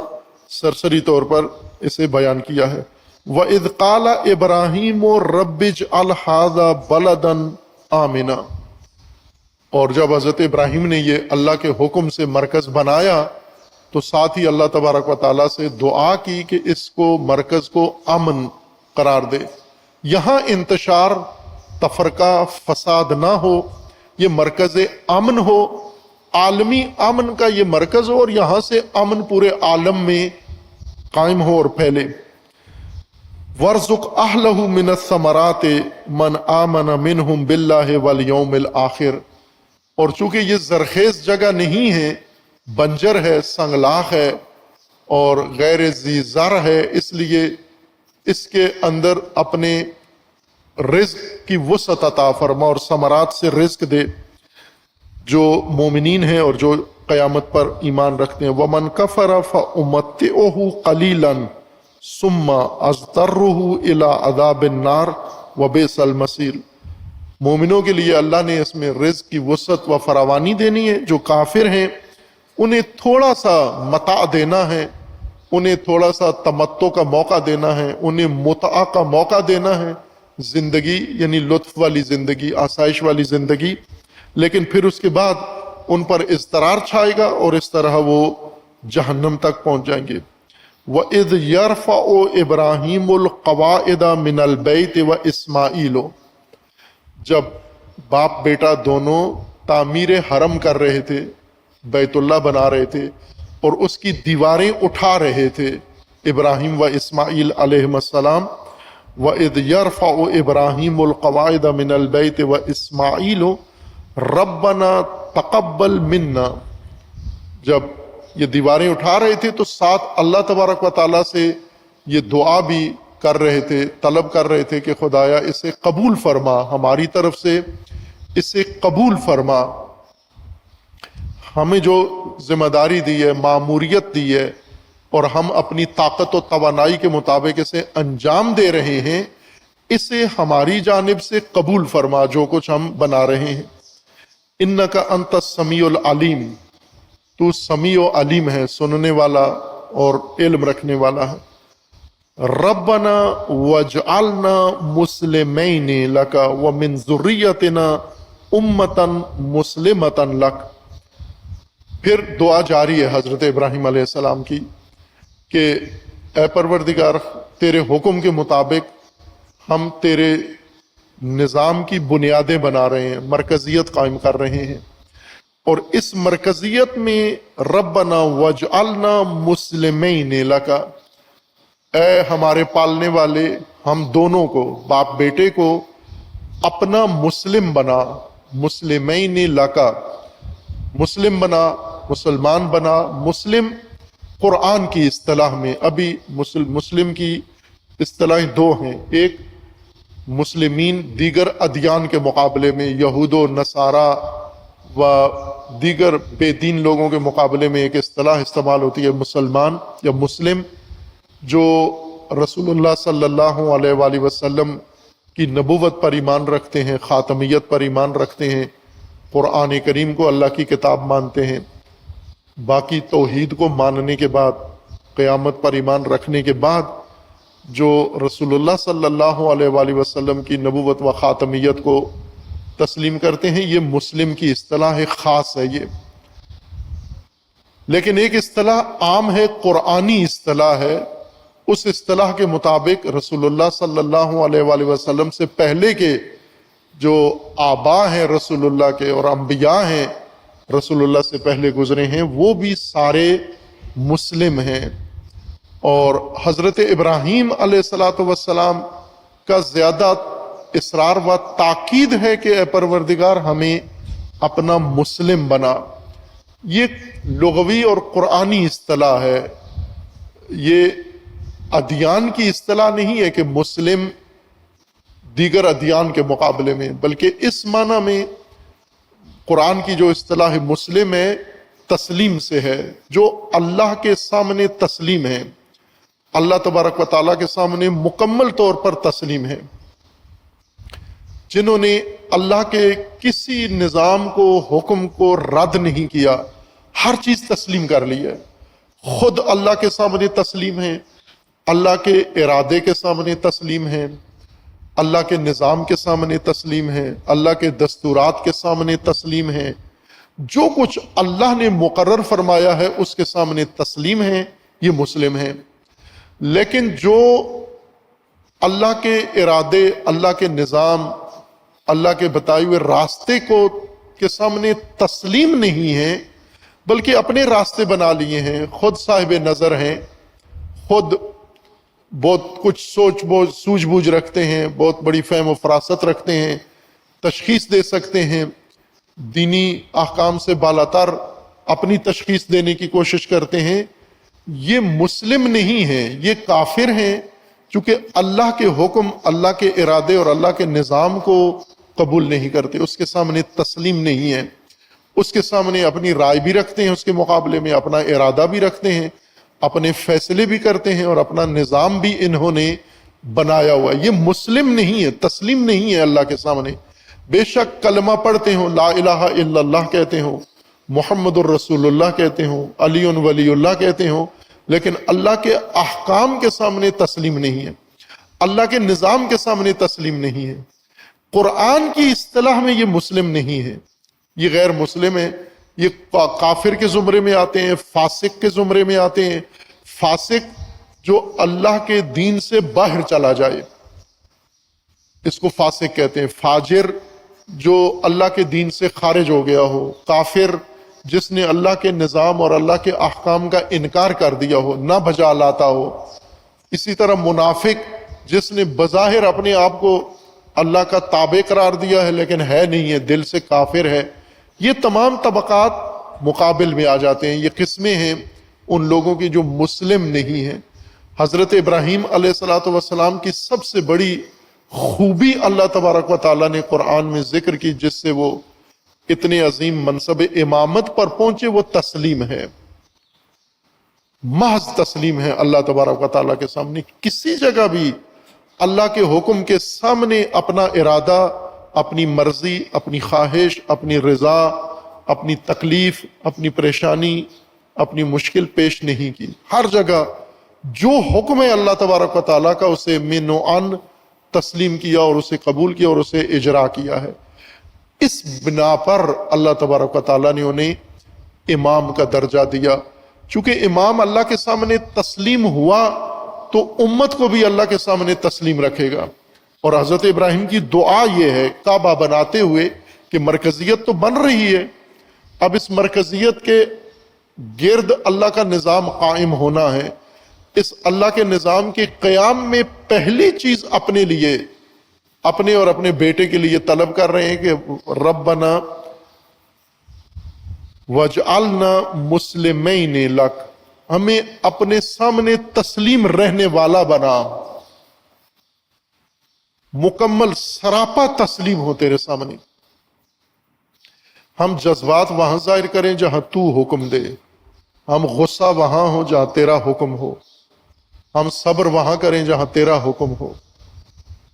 سرسری طور پر اسے بیان کیا ہے۔ وَإِذْ قَالَ إِبْرَاهِيمُ رَبِّ اجْعَلْ هَٰذَا بَلَدًا آمِنًا، اور جب حضرت ابراہیم نے یہ اللہ کے حکم سے مرکز بنایا تو ساتھ ہی اللہ تبارک و تعالیٰ سے دعا کی کہ اس کو مرکز کو امن قرار دے، یہاں انتشار، تفرقہ، فساد نہ ہو، یہ مرکز امن ہو، عالمی امن کا یہ مرکز ہو، اور یہاں سے امن پورے عالم میں قائم ہو اور پھیلے۔ وَارْزُقْ أَهْلَهُ مِنَ الثَّمَرَاتِ مَنْ آمَنَ مِنْهُمْ بِاللَّهِ وَالْيَوْمِ الْآخِرِ، اور چونکہ یہ زرخیز جگہ نہیں ہے، بنجر ہے، سنگلاخ ہے اور غیر ذی زر ہے، اس لیے اس کے اندر اپنے رزق کی وسعت عطا فرما اور ثمرات سے رزق دے جو مومنین ہیں اور جو قیامت پر ایمان رکھتے ہیں۔ وَمَنْ كَفَرَ فَأُمَتِّعُهُ قَلِيلًا ثُمَّ أَضْطَرُّهُ إِلَىٰ عَذَابِ النَّارِ وَبِئْسَ الْمَصِيرُ، مومنوں کے لیے اللہ نے اس میں رزق کی وسعت و فراوانی دینی ہے۔ جو کافر ہیں انہیں تھوڑا سا متاع دینا ہے، انہیں تھوڑا سا تمتع کا موقع دینا ہے، انہیں متعہ کا موقع دینا ہے، زندگی یعنی لطف والی زندگی، آسائش والی زندگی، لیکن پھر اس کے بعد ان پر اضطرار چھائے گا اور اس طرح وہ جہنم تک پہنچ جائیں گے۔ وَإِذْ يَرْفَعُ إِبْرَاهِيمُ الْقَوَاعِدَ مِنَ الْبَيْتِ وَإِسْمَاعِيلُ، جب باپ بیٹا دونوں تعمیر حرم کر رہے تھے، بیت اللہ بنا رہے تھے اور اس کی دیواریں اٹھا رہے تھے، ابراہیم و اسماعیل علیہ السلام۔ وَإِذْ يَرْفَعُ إِبْرَاهِيمُ الْقَوَاعِدَ مِنَ الْبَيْتِ وَإِسْمَاعِيلُ رَبَّنَا تَقَبَّلْ مِنَّا، جب یہ دیواریں اٹھا رہے تھے تو ساتھ اللہ تبارک و تعالیٰ سے یہ دعا بھی کر رہے تھے، طلب کر رہے تھے کہ خدایا اسے قبول فرما، ہماری طرف سے اسے قبول فرما، ہمیں جو ذمہ داری دی ہے، ماموریت دی ہے، اور ہم اپنی طاقت و توانائی کے مطابق اسے انجام دے رہے ہیں، اسے ہماری جانب سے قبول فرما جو کچھ ہم بنا رہے ہیں۔ انک انت السمیع العلیم، تو سمیع و علیم ہے، سننے والا اور علم رکھنے والا ہے۔ ربنا واجعلنا مسلمین لک ومن ذریتنا امتا مسلمتا لک، پھر دعا جاری ہے حضرت ابراہیم علیہ السلام کی کہ اے پروردگار، تیرے حکم کے مطابق ہم تیرے نظام کی بنیادیں بنا رہے ہیں، مرکزیت قائم کر رہے ہیں، اور اس مرکزیت میں ربنا واجعلنا مسلمین لک، اے ہمارے پالنے والے، ہم دونوں کو، باپ بیٹے کو اپنا مسلم بنا، مسلمین لک، مسلم بنا، مسلمان بنا۔ مسلم قرآن کی اصطلاح میں ابھی مسلم کی اصطلاحیں دو ہیں، ایک مسلمین دیگر ادیان کے مقابلے میں، یہود و نصارہ و دیگر بے دین لوگوں کے مقابلے میں ایک اصطلاح استعمال ہوتی ہے مسلمان یا مسلم، جو رسول اللہ صلی اللہ علیہ وآلہ وسلم کی نبوت پر ایمان رکھتے ہیں، خاتمیت پر ایمان رکھتے ہیں، قرآن کریم کو اللہ کی کتاب مانتے ہیں، باقی توحید کو ماننے کے بعد، قیامت پر ایمان رکھنے کے بعد جو رسول اللہ صلی اللہ علیہ وآلہ وسلم کی نبوت و خاتمیت کو تسلیم کرتے ہیں، یہ مسلم کی اصطلاح خاص ہے یہ۔ لیکن ایک اصطلاح عام ہے، قرآنی اصطلاح ہے، اس اصطلاح کے مطابق رسول اللہ صلی اللہ علیہ وآلہ وسلم سے پہلے کے جو آباء ہیں رسول اللہ کے اور انبیاء ہیں رسول اللہ سے پہلے گزرے ہیں، وہ بھی سارے مسلم ہیں۔ اور حضرت ابراہیم علیہ السلام کا زیادہ اصرار و تاکید ہے کہ اے پروردگار ہمیں اپنا مسلم بنا۔ یہ لغوی اور قرآنی اصطلاح ہے، یہ ادیان کی اصطلاح نہیں ہے کہ مسلم دیگر ادیان کے مقابلے میں، بلکہ اس معنی میں قرآن کی جو اصطلاح مسلم ہے تسلیم سے ہے، جو اللہ کے سامنے تسلیم ہے، اللہ تبارک و تعالیٰ کے سامنے مکمل طور پر تسلیم ہے، جنہوں نے اللہ کے کسی نظام کو، حکم کو رد نہیں کیا، ہر چیز تسلیم کر لی ہے، خود اللہ کے سامنے تسلیم ہے، اللہ کے ارادے کے سامنے تسلیم ہے، اللہ کے نظام کے سامنے تسلیم ہے، اللہ کے دستورات کے سامنے تسلیم ہے، جو کچھ اللہ نے مقرر فرمایا ہے اس کے سامنے تسلیم ہیں، یہ مسلم ہیں۔ لیکن جو اللہ کے ارادے، اللہ کے نظام، اللہ کے بتائے ہوئے راستے کو کے سامنے تسلیم نہیں ہیں، بلکہ اپنے راستے بنا لیے ہیں، خود صاحب نظر ہیں، خود بہت کچھ سوچ بوجھ رکھتے ہیں، بہت بڑی فہم و فراست رکھتے ہیں، تشخیص دے سکتے ہیں، دینی احکام سے بالاتر اپنی تشخیص دینے کی کوشش کرتے ہیں، یہ مسلم نہیں ہیں، یہ کافر ہیں، چونکہ اللہ کے حکم، اللہ کے ارادے اور اللہ کے نظام کو قبول نہیں کرتے، اس کے سامنے تسلیم نہیں ہیں، اس کے سامنے اپنی رائے بھی رکھتے ہیں، اس کے مقابلے میں اپنا ارادہ بھی رکھتے ہیں، اپنے فیصلے بھی کرتے ہیں، اور اپنا نظام بھی انہوں نے بنایا ہوا ہے۔ یہ مسلم نہیں ہے، تسلیم نہیں ہے اللہ کے سامنے۔ بے شک کلمہ پڑھتے ہوں، لا الہ الا اللہ کہتے ہوں، محمد الرسول اللہ کہتے ہوں، علی ولی اللہ کہتے ہوں، لیکن اللہ کے احکام کے سامنے تسلیم نہیں ہے، اللہ کے نظام کے سامنے تسلیم نہیں ہے۔ قرآن کی اصطلاح میں یہ مسلم نہیں ہے، یہ غیر مسلم ہے، یہ کافر کے زمرے میں آتے ہیں، فاسق کے زمرے میں آتے ہیں۔ فاسق جو اللہ کے دین سے باہر چلا جائے اس کو فاسق کہتے ہیں۔ فاجر جو اللہ کے دین سے خارج ہو گیا ہو، کافر جس نے اللہ کے نظام اور اللہ کے احکام کا انکار کر دیا ہو، نہ بجا لاتا ہو۔ اسی طرح منافق جس نے بظاہر اپنے آپ کو اللہ کا تابع قرار دیا ہے لیکن ہے نہیں ہے، دل سے کافر ہے۔ یہ تمام طبقات مقابل میں آ جاتے ہیں، یہ قسمیں ہیں ان لوگوں کی جو مسلم نہیں ہیں۔ حضرت ابراہیم علیہ السلام کی سب سے بڑی خوبی اللہ تبارک و تعالیٰ نے قرآن میں ذکر کی، جس سے وہ اتنے عظیم منصب امامت پر پہنچے، وہ تسلیم ہے، محض تسلیم ہے اللہ تبارک و تعالیٰ کے سامنے۔ کسی جگہ بھی اللہ کے حکم کے سامنے اپنا ارادہ، اپنی مرضی، اپنی خواہش، اپنی رضا، اپنی تکلیف، اپنی پریشانی، اپنی مشکل پیش نہیں کی۔ ہر جگہ جو حکم ہے اللہ تبارک و تعالیٰ کا، اسے من و عن تسلیم کیا اور اسے قبول کیا اور اسے اجرا کیا ہے۔ اس بنا پر اللہ تبارک و تعالیٰ نے انہیں امام کا درجہ دیا۔ چونکہ امام اللہ کے سامنے تسلیم ہوا تو امت کو بھی اللہ کے سامنے تسلیم رکھے گا۔ اور حضرت ابراہیم کی دعا یہ ہے کعبہ بناتے ہوئے کہ مرکزیت تو بن رہی ہے، اب اس مرکزیت کے گرد اللہ کا نظام قائم ہونا ہے۔ اس اللہ کے نظام کے قیام میں پہلی چیز اپنے لیے، اپنے اور اپنے بیٹے کے لیے طلب کر رہے ہیں کہ ربنا وجعلنا مسلمین لک، ہمیں اپنے سامنے تسلیم رہنے والا بنا، مکمل سراپا تسلیم ہو تیرے سامنے۔ ہم جذبات وہاں ظاہر کریں جہاں تو حکم دے، ہم غصہ وہاں ہو جہاں تیرا حکم ہو، ہم صبر وہاں کریں جہاں تیرا حکم ہو،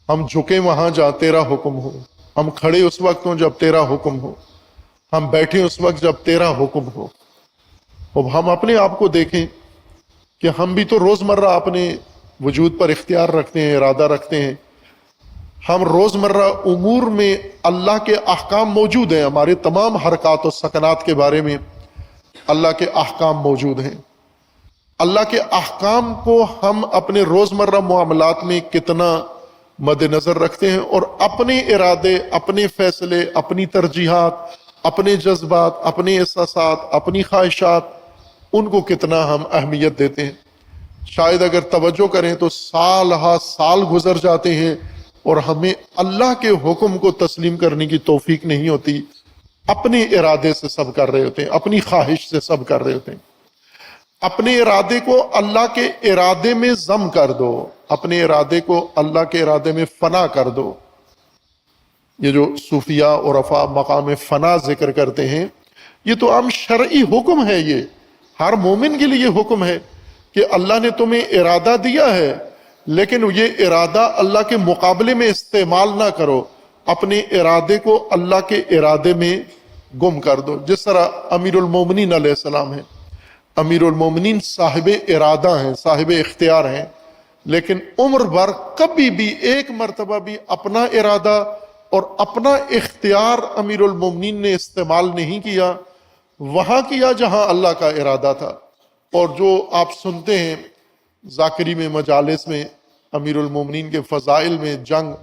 ہم جھکیں وہاں جہاں تیرا حکم ہو، ہم کھڑے اس وقت ہوں جب تیرا حکم ہو، ہم بیٹھے اس وقت جب تیرا حکم ہو۔ اب ہم اپنے آپ کو دیکھیں کہ ہم بھی تو روزمرہ اپنے وجود پر اختیار رکھتے ہیں، ارادہ رکھتے ہیں، ہم روزمرہ امور میں اللہ کے احکام موجود ہیں، ہمارے تمام حرکات و سکنات کے بارے میں اللہ کے احکام موجود ہیں۔ اللہ کے احکام کو ہم اپنے روزمرہ معاملات میں کتنا مد نظر رکھتے ہیں، اور اپنے ارادے، اپنے فیصلے، اپنی ترجیحات، اپنے جذبات، اپنے احساسات، اپنی خواہشات، ان کو کتنا ہم اہمیت دیتے ہیں۔ شاید اگر توجہ کریں تو سال ہا سال گزر جاتے ہیں اور ہمیں اللہ کے حکم کو تسلیم کرنے کی توفیق نہیں ہوتی، اپنے ارادے سے سب کر رہے ہوتے ہیں، اپنی خواہش سے سب کر رہے ہوتے ہیں۔ اپنے ارادے کو اللہ کے ارادے میں ضم کر دو، اپنے ارادے کو اللہ کے ارادے میں فنا کر دو۔ یہ جو صوفیاء اور عرفاء مقام فنا ذکر کرتے ہیں، یہ تو عام شرعی حکم ہے، یہ ہر مومن کے لیے حکم ہے کہ اللہ نے تمہیں ارادہ دیا ہے، لیکن یہ ارادہ اللہ کے مقابلے میں استعمال نہ کرو، اپنے ارادے کو اللہ کے ارادے میں گم کر دو۔ جس طرح امیر المومنین علیہ السلام ہیں، امیر المومنین صاحب ارادہ ہیں، صاحب اختیار ہیں، لیکن عمر بھر کبھی بھی ایک مرتبہ بھی اپنا ارادہ اور اپنا اختیار امیر المومنین نے استعمال نہیں کیا، وہاں کیا جہاں اللہ کا ارادہ تھا۔ اور جو آپ سنتے ہیں ذاکری میں، مجالس میں، امیر المومنین کے فضائل میں جنگ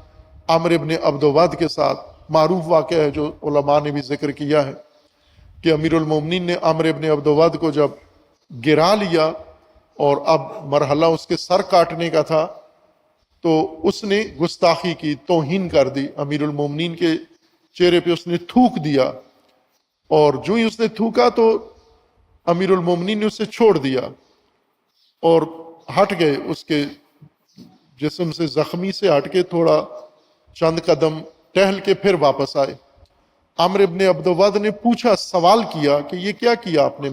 عمرو ابن عبدود کے ساتھ معروف واقعہ ہے جو علماء نے بھی ذکر کیا ہے کہ امیر المومنین نے عمرو ابن عبدود کو جب گرا لیا اور اب مرحلہ اس کے سر کاٹنے کا تھا تو اس نے گستاخی کی، توہین کر دی، امیر المومنین کے چہرے پہ اس نے تھوک دیا، اور جو ہی اس نے تھوکا تو امیر المومنین نے اسے چھوڑ دیا اور ہٹ گئے، اس کے جسم سے زخمی سے ہٹ کے تھوڑا چند قدم ٹہل کے پھر واپس آئے۔ عمرو ابن عبدود نے پوچھا، سوال کیا کہ یہ کیا کیا آپ نے؟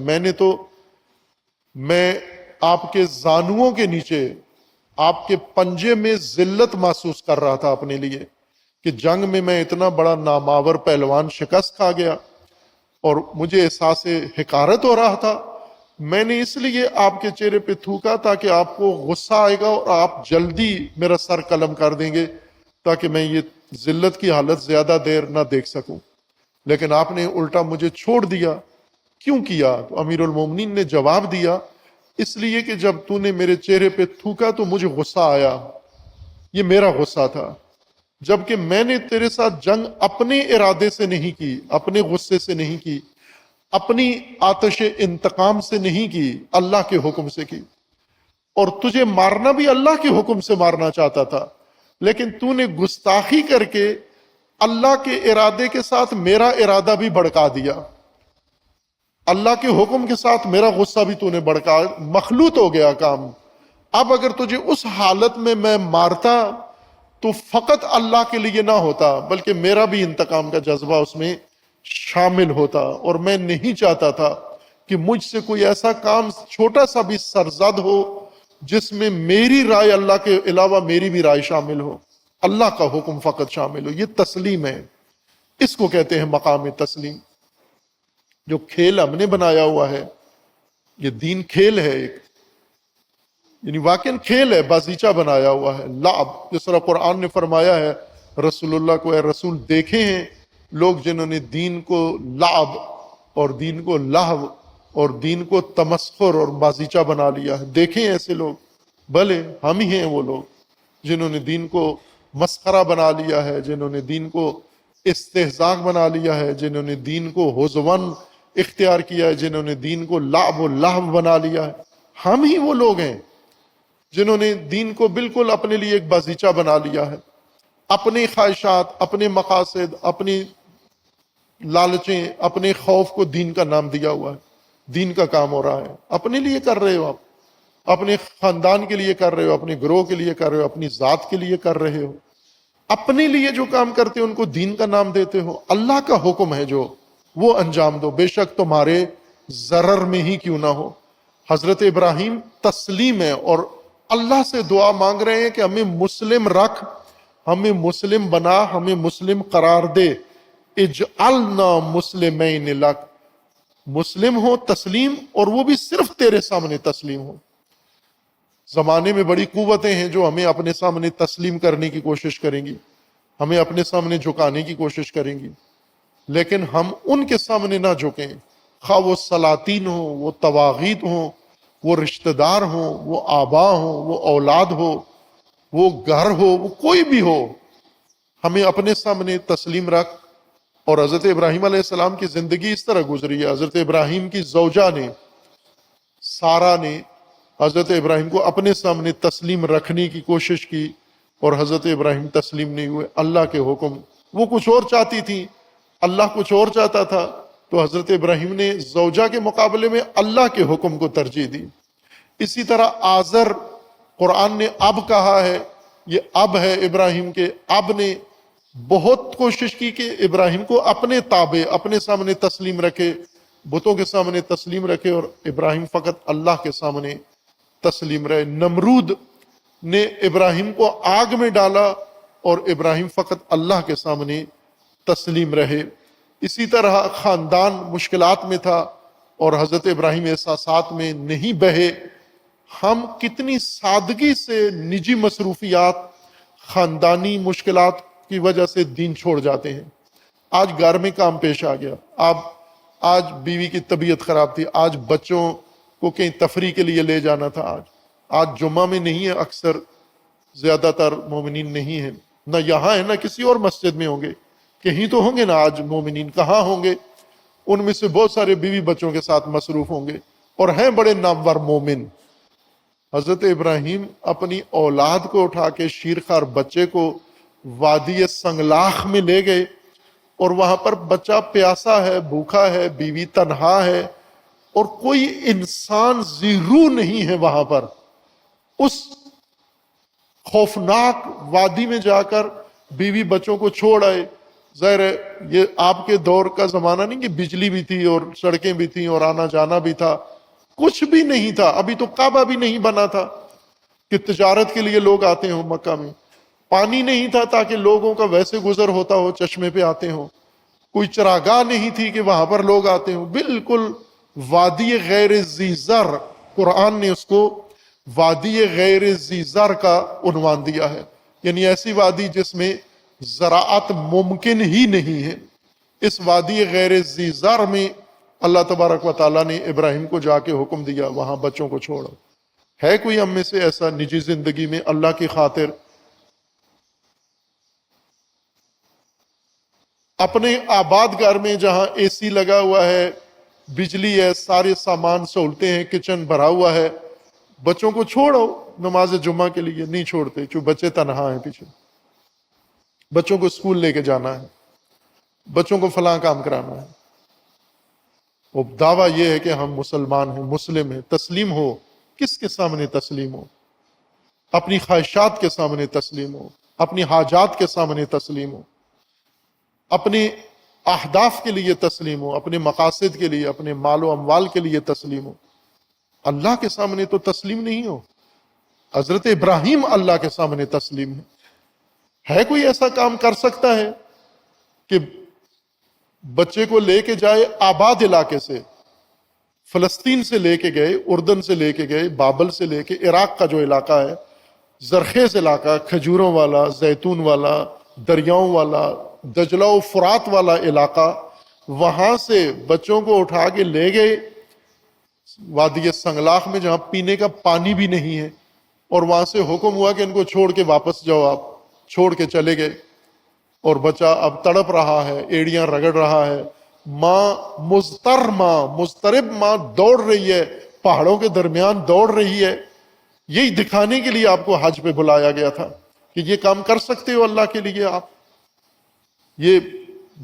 میں آپ کے زانوؤں کے نیچے، آپ کے پنجے میں ذلت محسوس کر رہا تھا اپنے لیے کہ جنگ میں اتنا بڑا نامآور پہلوان شکست کھا گیا اور مجھے احساس حقارت ہو رہا تھا۔ میں نے اس لیے آپ کے چہرے پہ تھوکا تاکہ آپ کو غصہ آئے گا اور آپ جلدی میرا سر قلم کر دیں گے تاکہ میں یہ ذلت کی حالت زیادہ دیر نہ دیکھ سکوں، لیکن آپ نے الٹا مجھے چھوڑ دیا، کیوں کیا؟ تو امیر المومنین نے جواب دیا، اس لیے کہ جب تو نے میرے چہرے پہ تھوکا تو مجھے غصہ آیا، یہ میرا غصہ تھا، جبکہ میں نے تیرے ساتھ جنگ اپنے ارادے سے نہیں کی، اپنے غصے سے نہیں کی، اپنی آتش انتقام سے نہیں کی، اللہ کے حکم سے کی، اور تجھے مارنا بھی اللہ کے حکم سے مارنا چاہتا تھا، لیکن تو نے گستاخی کر کے اللہ کے ارادے کے ساتھ میرا ارادہ بھی بھڑکا دیا، اللہ کے حکم کے ساتھ میرا غصہ بھی تو نے بھڑکا، مخلوط ہو گیا کام۔ اب اگر تجھے اس حالت میں مارتا تو فقط اللہ کے لیے نہ ہوتا بلکہ میرا بھی انتقام کا جذبہ اس میں شامل ہوتا، اور میں نہیں چاہتا تھا کہ مجھ سے کوئی ایسا کام چھوٹا سا بھی سرزد ہو جس میں میری رائے اللہ کے علاوہ میری بھی رائے شامل ہو، اللہ کا حکم فقط شامل ہو۔ یہ تسلیم ہے، اس کو کہتے ہیں مقام تسلیم۔ جو کھیل ہم نے بنایا ہوا ہے، یہ دین کھیل ہے ایک، یعنی واقعاً کھیل ہے، بازیچہ بنایا ہوا ہے، لعب، جس طرح قرآن نے فرمایا ہے رسول اللہ کو، اے رسول دیکھے ہیں لوگ جنہوں نے دین کو لعب اور دین کو لہو اور دین کو تمسخر اور بازیچہ بنا لیا ہے، دیکھیں ایسے لوگ، بھلے ہم ہی ہیں وہ لوگ جنہوں نے دین کو مسخرہ بنا لیا ہے، جنہوں نے دین کو استہزاء بنا لیا ہے، جنہوں نے دین کو ہزون اختیار کیا ہے، جنہوں نے دین کو لعب و لہو بنا لیا ہے، ہم ہی وہ لوگ ہیں جنہوں نے دین کو بالکل اپنے لیے ایک بازیچہ بنا لیا ہے، اپنی خواہشات، اپنے مقاصد، اپنی لالچیں، اپنے خوف کو دین کا نام دیا ہوا ہے، دین کا کام ہو رہا ہے، اپنے لیے کر رہے ہو، آپ اپنے خاندان کے لیے کر رہے ہو، اپنے گروہ کے لیے کر رہے ہو، اپنی ذات کے لیے کر رہے ہو، اپنے لیے جو کام کرتے ہو ان کو دین کا نام دیتے ہو، اللہ کا حکم ہے جو وہ انجام دو، بے شک تمہارے ضرر میں ہی کیوں نہ ہو۔ حضرت ابراہیم تسلیم ہے اور اللہ سے دعا مانگ رہے ہیں کہ ہمیں مسلم رکھ، ہمیں مسلم بنا، ہمیں مسلم قرار دے، اجعلنا مسلمین لک، مسلم ہو تسلیم، اور وہ بھی صرف تیرے سامنے تسلیم ہو۔ زمانے میں بڑی قوتیں ہیں جو ہمیں اپنے سامنے تسلیم کرنے کی کوشش کریں گی، ہمیں اپنے سامنے جھکانے کی کوشش کریں گی، لیکن ہم ان کے سامنے نہ جھکیں، خواہ وہ سلاطین ہوں، وہ طواغیت ہوں، وہ رشتہ دار ہوں، وہ آبا ہوں، وہ اولاد ہو، وہ گھر ہو، وہ کوئی بھی ہو، ہمیں اپنے سامنے تسلیم رکھ۔ اور حضرت ابراہیم علیہ السلام کی زندگی اس طرح گزری ہے۔ حضرت ابراہیم کی زوجہ نے، سارہ نے، حضرت ابراہیم کو اپنے سامنے تسلیم رکھنے کی کوشش کی اور حضرت ابراہیم تسلیم نہیں ہوئے۔ اللہ کے حکم، وہ کچھ اور چاہتی تھی، اللہ کچھ اور چاہتا تھا، تو حضرت ابراہیم نے زوجہ کے مقابلے میں اللہ کے حکم کو ترجیح دی۔ اسی طرح آزر، قرآن نے اب کہا ہے، یہ اب ہے ابراہیم کے، اب نے بہت کوشش کی کہ ابراہیم کو اپنے تابع، اپنے سامنے تسلیم رکھے، بتوں کے سامنے تسلیم رکھے، اور ابراہیم فقط اللہ کے سامنے تسلیم رہے۔ نمرود نے ابراہیم کو آگ میں ڈالا اور ابراہیم فقط اللہ کے سامنے تسلیم رہے۔ اسی طرح خاندان مشکلات میں تھا اور حضرت ابراہیم احساسات میں نہیں بہے۔ ہم کتنی سادگی سے نجی مصروفیات، خاندانی مشکلات کی وجہ سے دین چھوڑ جاتے ہیں۔ آج گھر میں کام پیش آ گیا، آپ آج بیوی کی طبیعت خراب تھی، آج بچوں کو کہیں تفریح کے لیے لے جانا تھا، آج جمعہ میں نہیں ہے، اکثر زیادہ تر مومنین نہیں ہیں، نہ یہاں ہے نہ کسی اور مسجد میں ہوں گے، کہیں تو ہوں گے نا آج مومنین، کہاں ہوں گے؟ ان میں سے بہت سارے بیوی بچوں کے ساتھ مصروف ہوں گے، اور ہیں بڑے نامور مومن۔ حضرت ابراہیم اپنی اولاد کو اٹھا کے، شیرخوار بچے کو وادی سنگلاخ میں لے گئے، اور وہاں پر بچہ پیاسا ہے، بھوکا ہے، بیوی تنہا ہے، اور کوئی انسان ذی روح نہیں ہے وہاں پر۔ اس خوفناک وادی میں جا کر بیوی بچوں کو چھوڑ آئے۔ ظاہر ہے یہ آپ کے دور کا زمانہ نہیں کہ بجلی بھی تھی اور سڑکیں بھی تھیں اور آنا جانا بھی تھا، کچھ بھی نہیں تھا، ابھی تو کعبہ بھی نہیں بنا تھا کہ تجارت کے لیے لوگ آتے ہوں مکہ میں، پانی نہیں تھا تاکہ لوگوں کا ویسے گزر ہوتا ہو، چشمے پہ آتے ہوں، کوئی چراگاہ نہیں تھی کہ وہاں پر لوگ آتے ہوں، بالکل وادی غیر ذی زر، قرآن نے اس کو وادی غیر ذی زر کا عنوان دیا ہے، یعنی ایسی وادی جس میں زراعت ممکن ہی نہیں ہے۔ اس وادی غیر ذی زر میں اللہ تبارک و تعالیٰ نے ابراہیم کو جا کے حکم دیا وہاں بچوں کو چھوڑو۔ ہے کوئی ہم میں سے ایسا نجی زندگی میں اللہ کی خاطر اپنے آباد گھر میں جہاں اے سی لگا ہوا ہے، بجلی ہے، سارے سامان سہولتیں ہیں، کچن بھرا ہوا ہے، بچوں کو چھوڑو نماز جمعہ کے لیے؟ نہیں چھوڑتے، چونکہ بچے تنہا ہیں، پیچھے بچوں کو اسکول لے کے جانا ہے، بچوں کو فلاں کام کرانا ہے۔ وہ دعویٰ یہ ہے کہ ہم مسلمان ہیں، مسلم ہیں۔ تسلیم ہو، کس کے سامنے تسلیم ہو؟ اپنی خواہشات کے سامنے تسلیم ہو، اپنی حاجات کے سامنے تسلیم ہو، اپنے اہداف کے لیے تسلیم ہو، اپنے مقاصد کے لیے، اپنے مال و اموال کے لیے تسلیم ہو۔ اللہ کے سامنے تو تسلیم نہیں ہو۔ حضرت ابراہیم اللہ کے سامنے تسلیم ہے کوئی ایسا کام کر سکتا ہے کہ بچے کو لے کے جائے آباد علاقے سے، فلسطین سے لے کے گئے، اردن سے لے کے گئے، بابل سے لے کے عراق کا جو علاقہ ہے، زرخیز علاقہ، کھجوروں والا، زیتون والا، دریاؤں والا، دجلہ و فرات والا علاقہ، وہاں سے بچوں کو اٹھا کے لے گئے وادی سنگلاخ میں جہاں پینے کا پانی بھی نہیں ہے، اور وہاں سے حکم ہوا کہ ان کو چھوڑ کے واپس جاؤ، آپ چھوڑ کے چلے گئے، اور بچہ اب تڑپ رہا ہے، ایڑیاں رگڑ رہا ہے، ماں مضطرب ماں دوڑ رہی ہے، پہاڑوں کے درمیان دوڑ رہی ہے۔ یہی دکھانے کے لیے آپ کو حج پہ بلایا گیا تھا کہ یہ کام کر سکتے ہو اللہ کے لیے، آپ یہ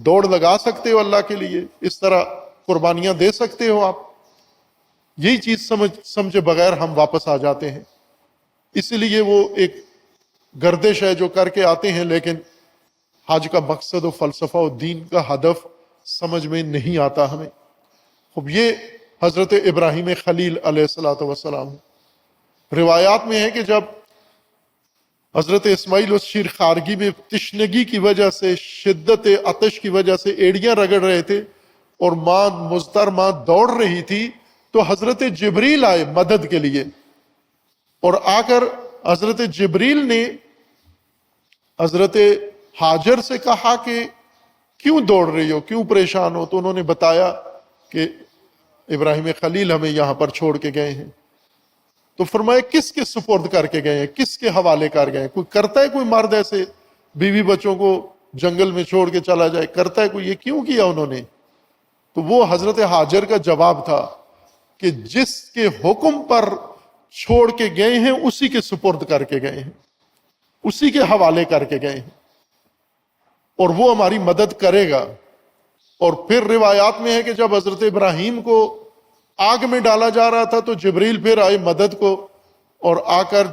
دوڑ لگا سکتے ہو اللہ کے لیے، اس طرح قربانیاں دے سکتے ہو آپ۔ یہی چیز سمجھے بغیر ہم واپس آ جاتے ہیں، اسی لیے وہ ایک گردش ہے جو کر کے آتے ہیں، لیکن حج کا مقصد و فلسفہ و دین کا ہدف سمجھ میں نہیں آتا ہمیں۔ خب یہ حضرت ابراہیم خلیل علیہ الصلوۃ والسلام، روایات میں ہے کہ جب حضرت اسماعیل اس شیر خارگی میں تشنگی کی وجہ سے، شدت عطش کی وجہ سے ایڑیاں رگڑ رہے تھے اور ماں مضطر ماں دوڑ رہی تھی، تو حضرت جبریل آئے مدد کے لیے، اور آ کر حضرت جبریل نے حضرت ہاجر سے کہا کہ کیوں دوڑ رہی ہو، کیوں پریشان ہو؟ تو انہوں نے بتایا کہ ابراہیم خلیل ہمیں یہاں پر چھوڑ کے گئے ہیں۔ تو فرمایا کس کے سپرد کر کے گئے ہیں، کس کے حوالے کر گئے ہیں؟ کوئی کرتا ہے کوئی مرد ایسے بیوی بچوں کو جنگل میں چھوڑ کے چلا جائے؟ کرتا ہے کوئی؟ یہ کیوں کیا انہوں نے؟ تو وہ حضرت ہاجر کا جواب تھا کہ جس کے حکم پر چھوڑ کے گئے ہیں اسی کے سپرد کر کے گئے ہیں، اسی کے حوالے کر کے گئے ہیں، اور وہ ہماری مدد کرے گا۔ اور پھر روایات میں ہے کہ جب حضرت ابراہیم کو آگ میں ڈالا جا رہا تھا تو جبریل پھر آئے مدد کو، اور آ کر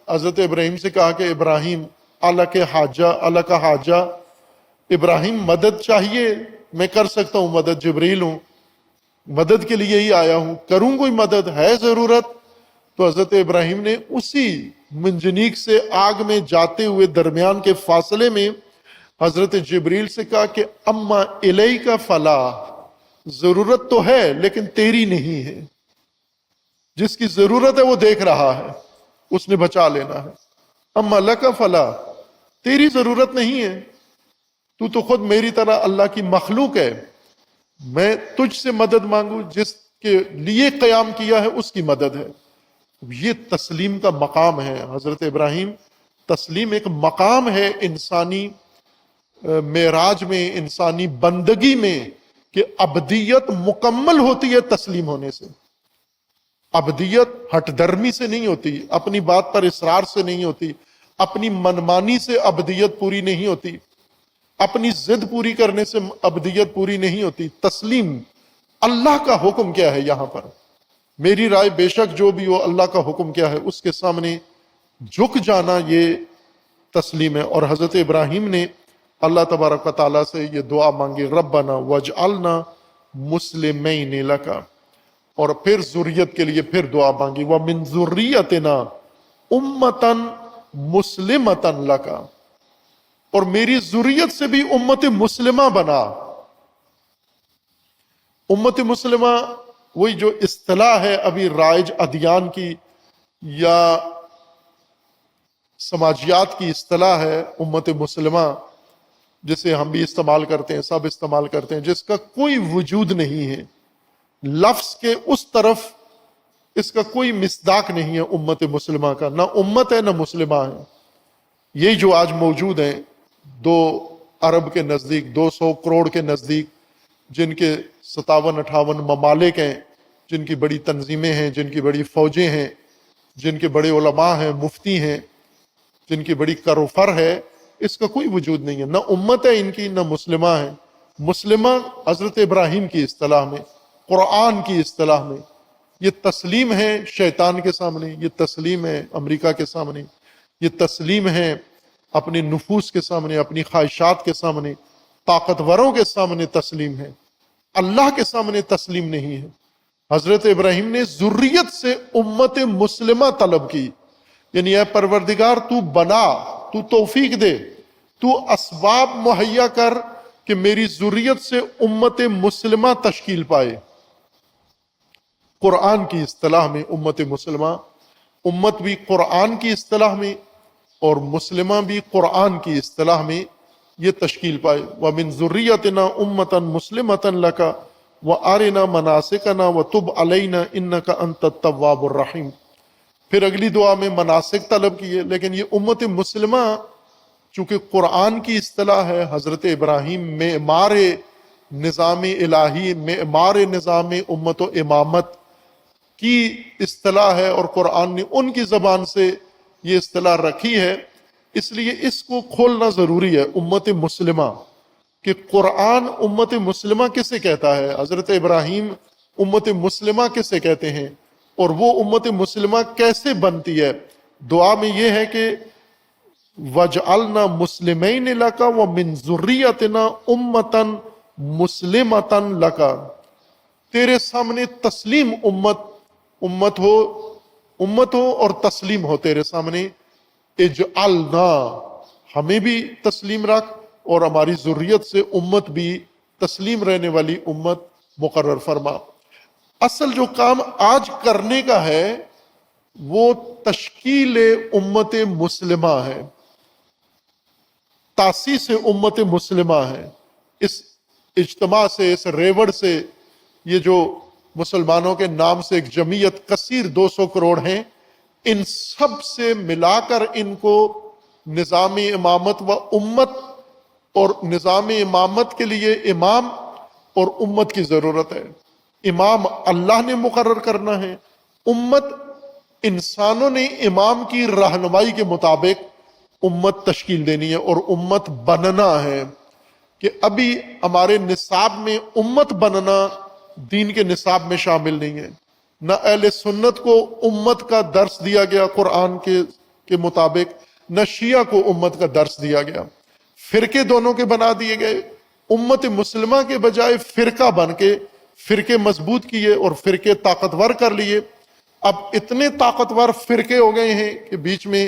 حضرت ابراہیم سے کہا کہ ابراہیم اللہ کا حاجہ، ابراہیم مدد چاہیے؟ میں کر سکتا ہوں مدد، جبریل ہوں، مدد کے لیے ہی آیا ہوں، کروں کوئی مدد ہے ضرورت؟ تو حضرت ابراہیم نے اسی منجنیق سے آگ میں جاتے ہوئے درمیان کے فاصلے میں حضرت جبریل سے کہا کہ اما الیک فلا، ضرورت تو ہے لیکن تیری نہیں ہے، جس کی ضرورت ہے وہ دیکھ رہا ہے، اس نے بچا لینا ہے۔ اما لک فلا، تیری ضرورت نہیں ہے، تو خود میری طرح اللہ کی مخلوق ہے، میں تجھ سے مدد مانگوں، جس کے لیے قیام کیا ہے اس کی مدد ہے۔ یہ تسلیم کا مقام ہے حضرت ابراہیم۔ تسلیم ایک مقام ہے انسانی معراج میں، انسانی بندگی میں، کہ ابدیت مکمل ہوتی ہے تسلیم ہونے سے۔ ابدیت ہٹ درمی سے نہیں ہوتی، اپنی بات پر اصرار سے نہیں ہوتی، اپنی منمانی سے ابدیت پوری نہیں ہوتی، اپنی ضد پوری کرنے سے ابدیت پوری نہیں ہوتی۔ تسلیم، اللہ کا حکم کیا ہے یہاں پر، میری رائے بے شک جو بھی ہو، اللہ کا حکم کیا ہے اس کے سامنے جھک جانا، یہ تسلیم ہے۔ اور حضرت ابراہیم نے اللہ تبارک و تعالیٰ سے یہ دعا مانگی، ربنا وجعلنا مسلمین لک، اور پھر ذریت کے لیے پھر دعا مانگی، ومن ذریتنا امتا مسلمتا لک، اور میری ذریت سے بھی امت مسلمہ بنا۔ امت مسلمہ وہی جو اصطلاح ہے ابھی رائج ادیان کی یا سماجیات کی اصطلاح ہے امت مسلمہ، جسے ہم بھی استعمال کرتے ہیں، سب استعمال کرتے ہیں، جس کا کوئی وجود نہیں ہے، لفظ کے اس طرف اس کا کوئی مصداق نہیں ہے امت مسلمہ کا، نہ امت ہے نہ مسلمہ ہے۔ یہی جو آج موجود ہیں 2 ارب کے نزدیک، 200 کروڑ کے نزدیک، جن کے 57-58 ممالک ہیں، جن کی بڑی تنظیمیں ہیں، جن کی بڑی فوجیں ہیں، جن کے بڑے علماء ہیں، مفتی ہیں، جن کی بڑی کر و فر ہے، اس کا کوئی وجود نہیں ہے، نہ امت ہے ان کی نہ مسلمہ ہے۔ مسلمہ حضرت ابراہیم کی اصطلاح میں، قرآن کی اصطلاح میں، یہ تسلیم ہے شیطان کے سامنے، یہ تسلیم ہے امریکہ کے سامنے، یہ تسلیم ہے اپنے نفوس کے سامنے، اپنی خواہشات کے سامنے، طاقتوروں کے سامنے تسلیم ہے، اللہ کے سامنے تسلیم نہیں ہے۔ حضرت ابراہیم نے ذریت سے امت مسلمہ طلب کی، یعنی اے پروردگار تو بنا، تو توفیق دے، تو اسباب مہیا کر کہ میری ذریت سے امت مسلمہ تشکیل پائے۔ قرآن کی اصطلاح میں امت مسلمہ، امت بھی قرآن کی اصطلاح میں اور مسلمہ بھی قرآن کی اصطلاح میں یہ تشکیل پائے۔ وَمِن ذُرِّيَّتِنَا أُمَّةً مُسْلِمَةً لَكَ وَأَرِنَا مَنَاسِكَنَا وَتُبْ عَلَيْنَا إِنَّكَ أَنْتَ التَّوَّابُ الرَّحِيمُ۔ پھر اگلی دعا میں مناسک طلب کیے، لیکن یہ امت مسلمہ چونکہ قرآن کی اصطلاح ہے، حضرت ابراہیم معمار نظام الہی، معمار نظام امت و امامت کی اصطلاح ہے، اور قرآن نے ان کی زبان سے یہ اصطلاح رکھی ہے، اس لیے اس کو کھولنا ضروری ہے۔ امت مسلمہ کہ قرآن امت مسلمہ کسے کہتا ہے، حضرت ابراہیم امت مسلمہ کسے کہتے ہیں، اور وہ امت مسلمہ کیسے بنتی ہے۔ دعا میں یہ ہے کہ وَجْعَلْنَا مُسْلِمَيْنِ لَكَ وَمِنْ ذُرِّيَّتِنَا أُمَّةً مُسْلِمَةً لَكَ، تیرے سامنے تسلیم امت ہو اور تسلیم ہو تیرے سامنے۔ اجعلنا، ہمیں بھی تسلیم رکھ، اور ہماری ذریت سے امت بھی تسلیم رہنے والی امت مقرر فرما۔ اصل جو کام آج کرنے کا ہے وہ تشکیل امت مسلمہ ہے، تاسیس امت مسلمہ ہے۔ اس اجتماع سے، اس ریوڑ سے، یہ جو مسلمانوں کے نام سے ایک جمعیت کثیر 200 کروڑ ہیں، ان سب سے ملا کر ان کو نظام امامت و امت، اور نظام امامت کے لیے امام اور امت کی ضرورت ہے۔ امام اللہ نے مقرر کرنا ہے، امت انسانوں نے امام کی رہنمائی کے مطابق امت تشکیل دینی ہے، اور امت بننا ہے کہ ابھی ہمارے نصاب میں امت بننا دین کے نصاب میں شامل نہیں ہے۔ نہ اہل سنت کو امت کا درس دیا گیا قرآن کے مطابق، نہ شیعہ کو امت کا درس دیا گیا، فرقے دونوں کے بنا دیے گئے۔ امت مسلمہ کے بجائے فرقہ بن کے فرقے مضبوط کیے اور فرقے طاقتور کر لیے۔ اب اتنے طاقتور فرقے ہو گئے ہیں کہ بیچ میں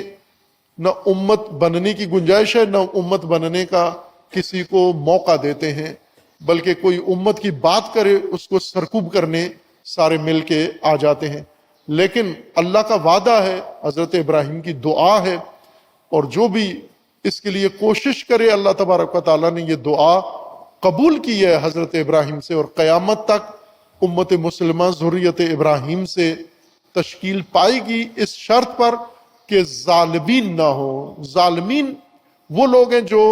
نہ امت بننے کی گنجائش ہے، نہ امت بننے کا کسی کو موقع دیتے ہیں، بلکہ کوئی امت کی بات کرے اس کو سرکوب کرنے سارے مل کے آ جاتے ہیں۔ لیکن اللہ کا وعدہ ہے، حضرت ابراہیم کی دعا ہے، اور جو بھی اس کے لیے کوشش کرے، اللہ تبارک و تعالیٰ نے یہ دعا قبول کی ہے حضرت ابراہیم سے، اور قیامت تک امت مسلمہ ذریت ابراہیم سے تشکیل پائے گی، اس شرط پر کہ ظالمین نہ ہوں۔ ظالمین وہ لوگ ہیں جو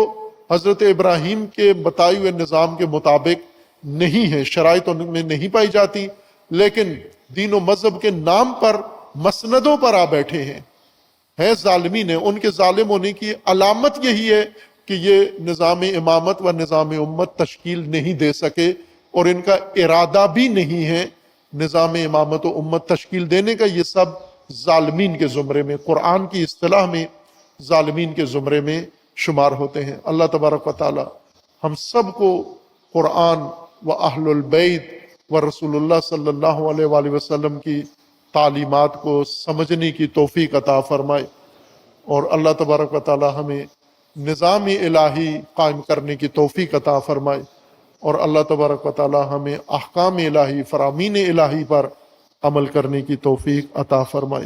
حضرت ابراہیم کے بتائے ہوئے نظام کے مطابق نہیں ہیں، شرائط ان میں نہیں پائی جاتی، لیکن دین و مذہب کے نام پر مسندوں پر آ بیٹھے ہیں ظالمین ہیں۔ ان کے ظالم ہونے کی علامت یہی ہے کہ یہ نظام امامت و نظام امت تشکیل نہیں دے سکے، اور ان کا ارادہ بھی نہیں ہے نظام امامت و امت تشکیل دینے کا۔ یہ سب ظالمین کے زمرے میں، قرآن کی اصطلاح میں ظالمین کے زمرے میں شمار ہوتے ہیں۔ اللہ تبارک و تعالی ہم سب کو قرآن و اہل البیت و رسول اللہ صلی اللہ علیہ وآلہ وسلم کی تعلیمات کو سمجھنے کی توفیق عطا فرمائے، اور اللہ تبارک و تعالی ہمیں نظام الہی قائم کرنے کی توفیق عطا فرمائے، اور اللہ تبارک و تعالی ہمیں احکام الہی، فرامین الہی پر عمل کرنے کی توفیق عطا فرمائے۔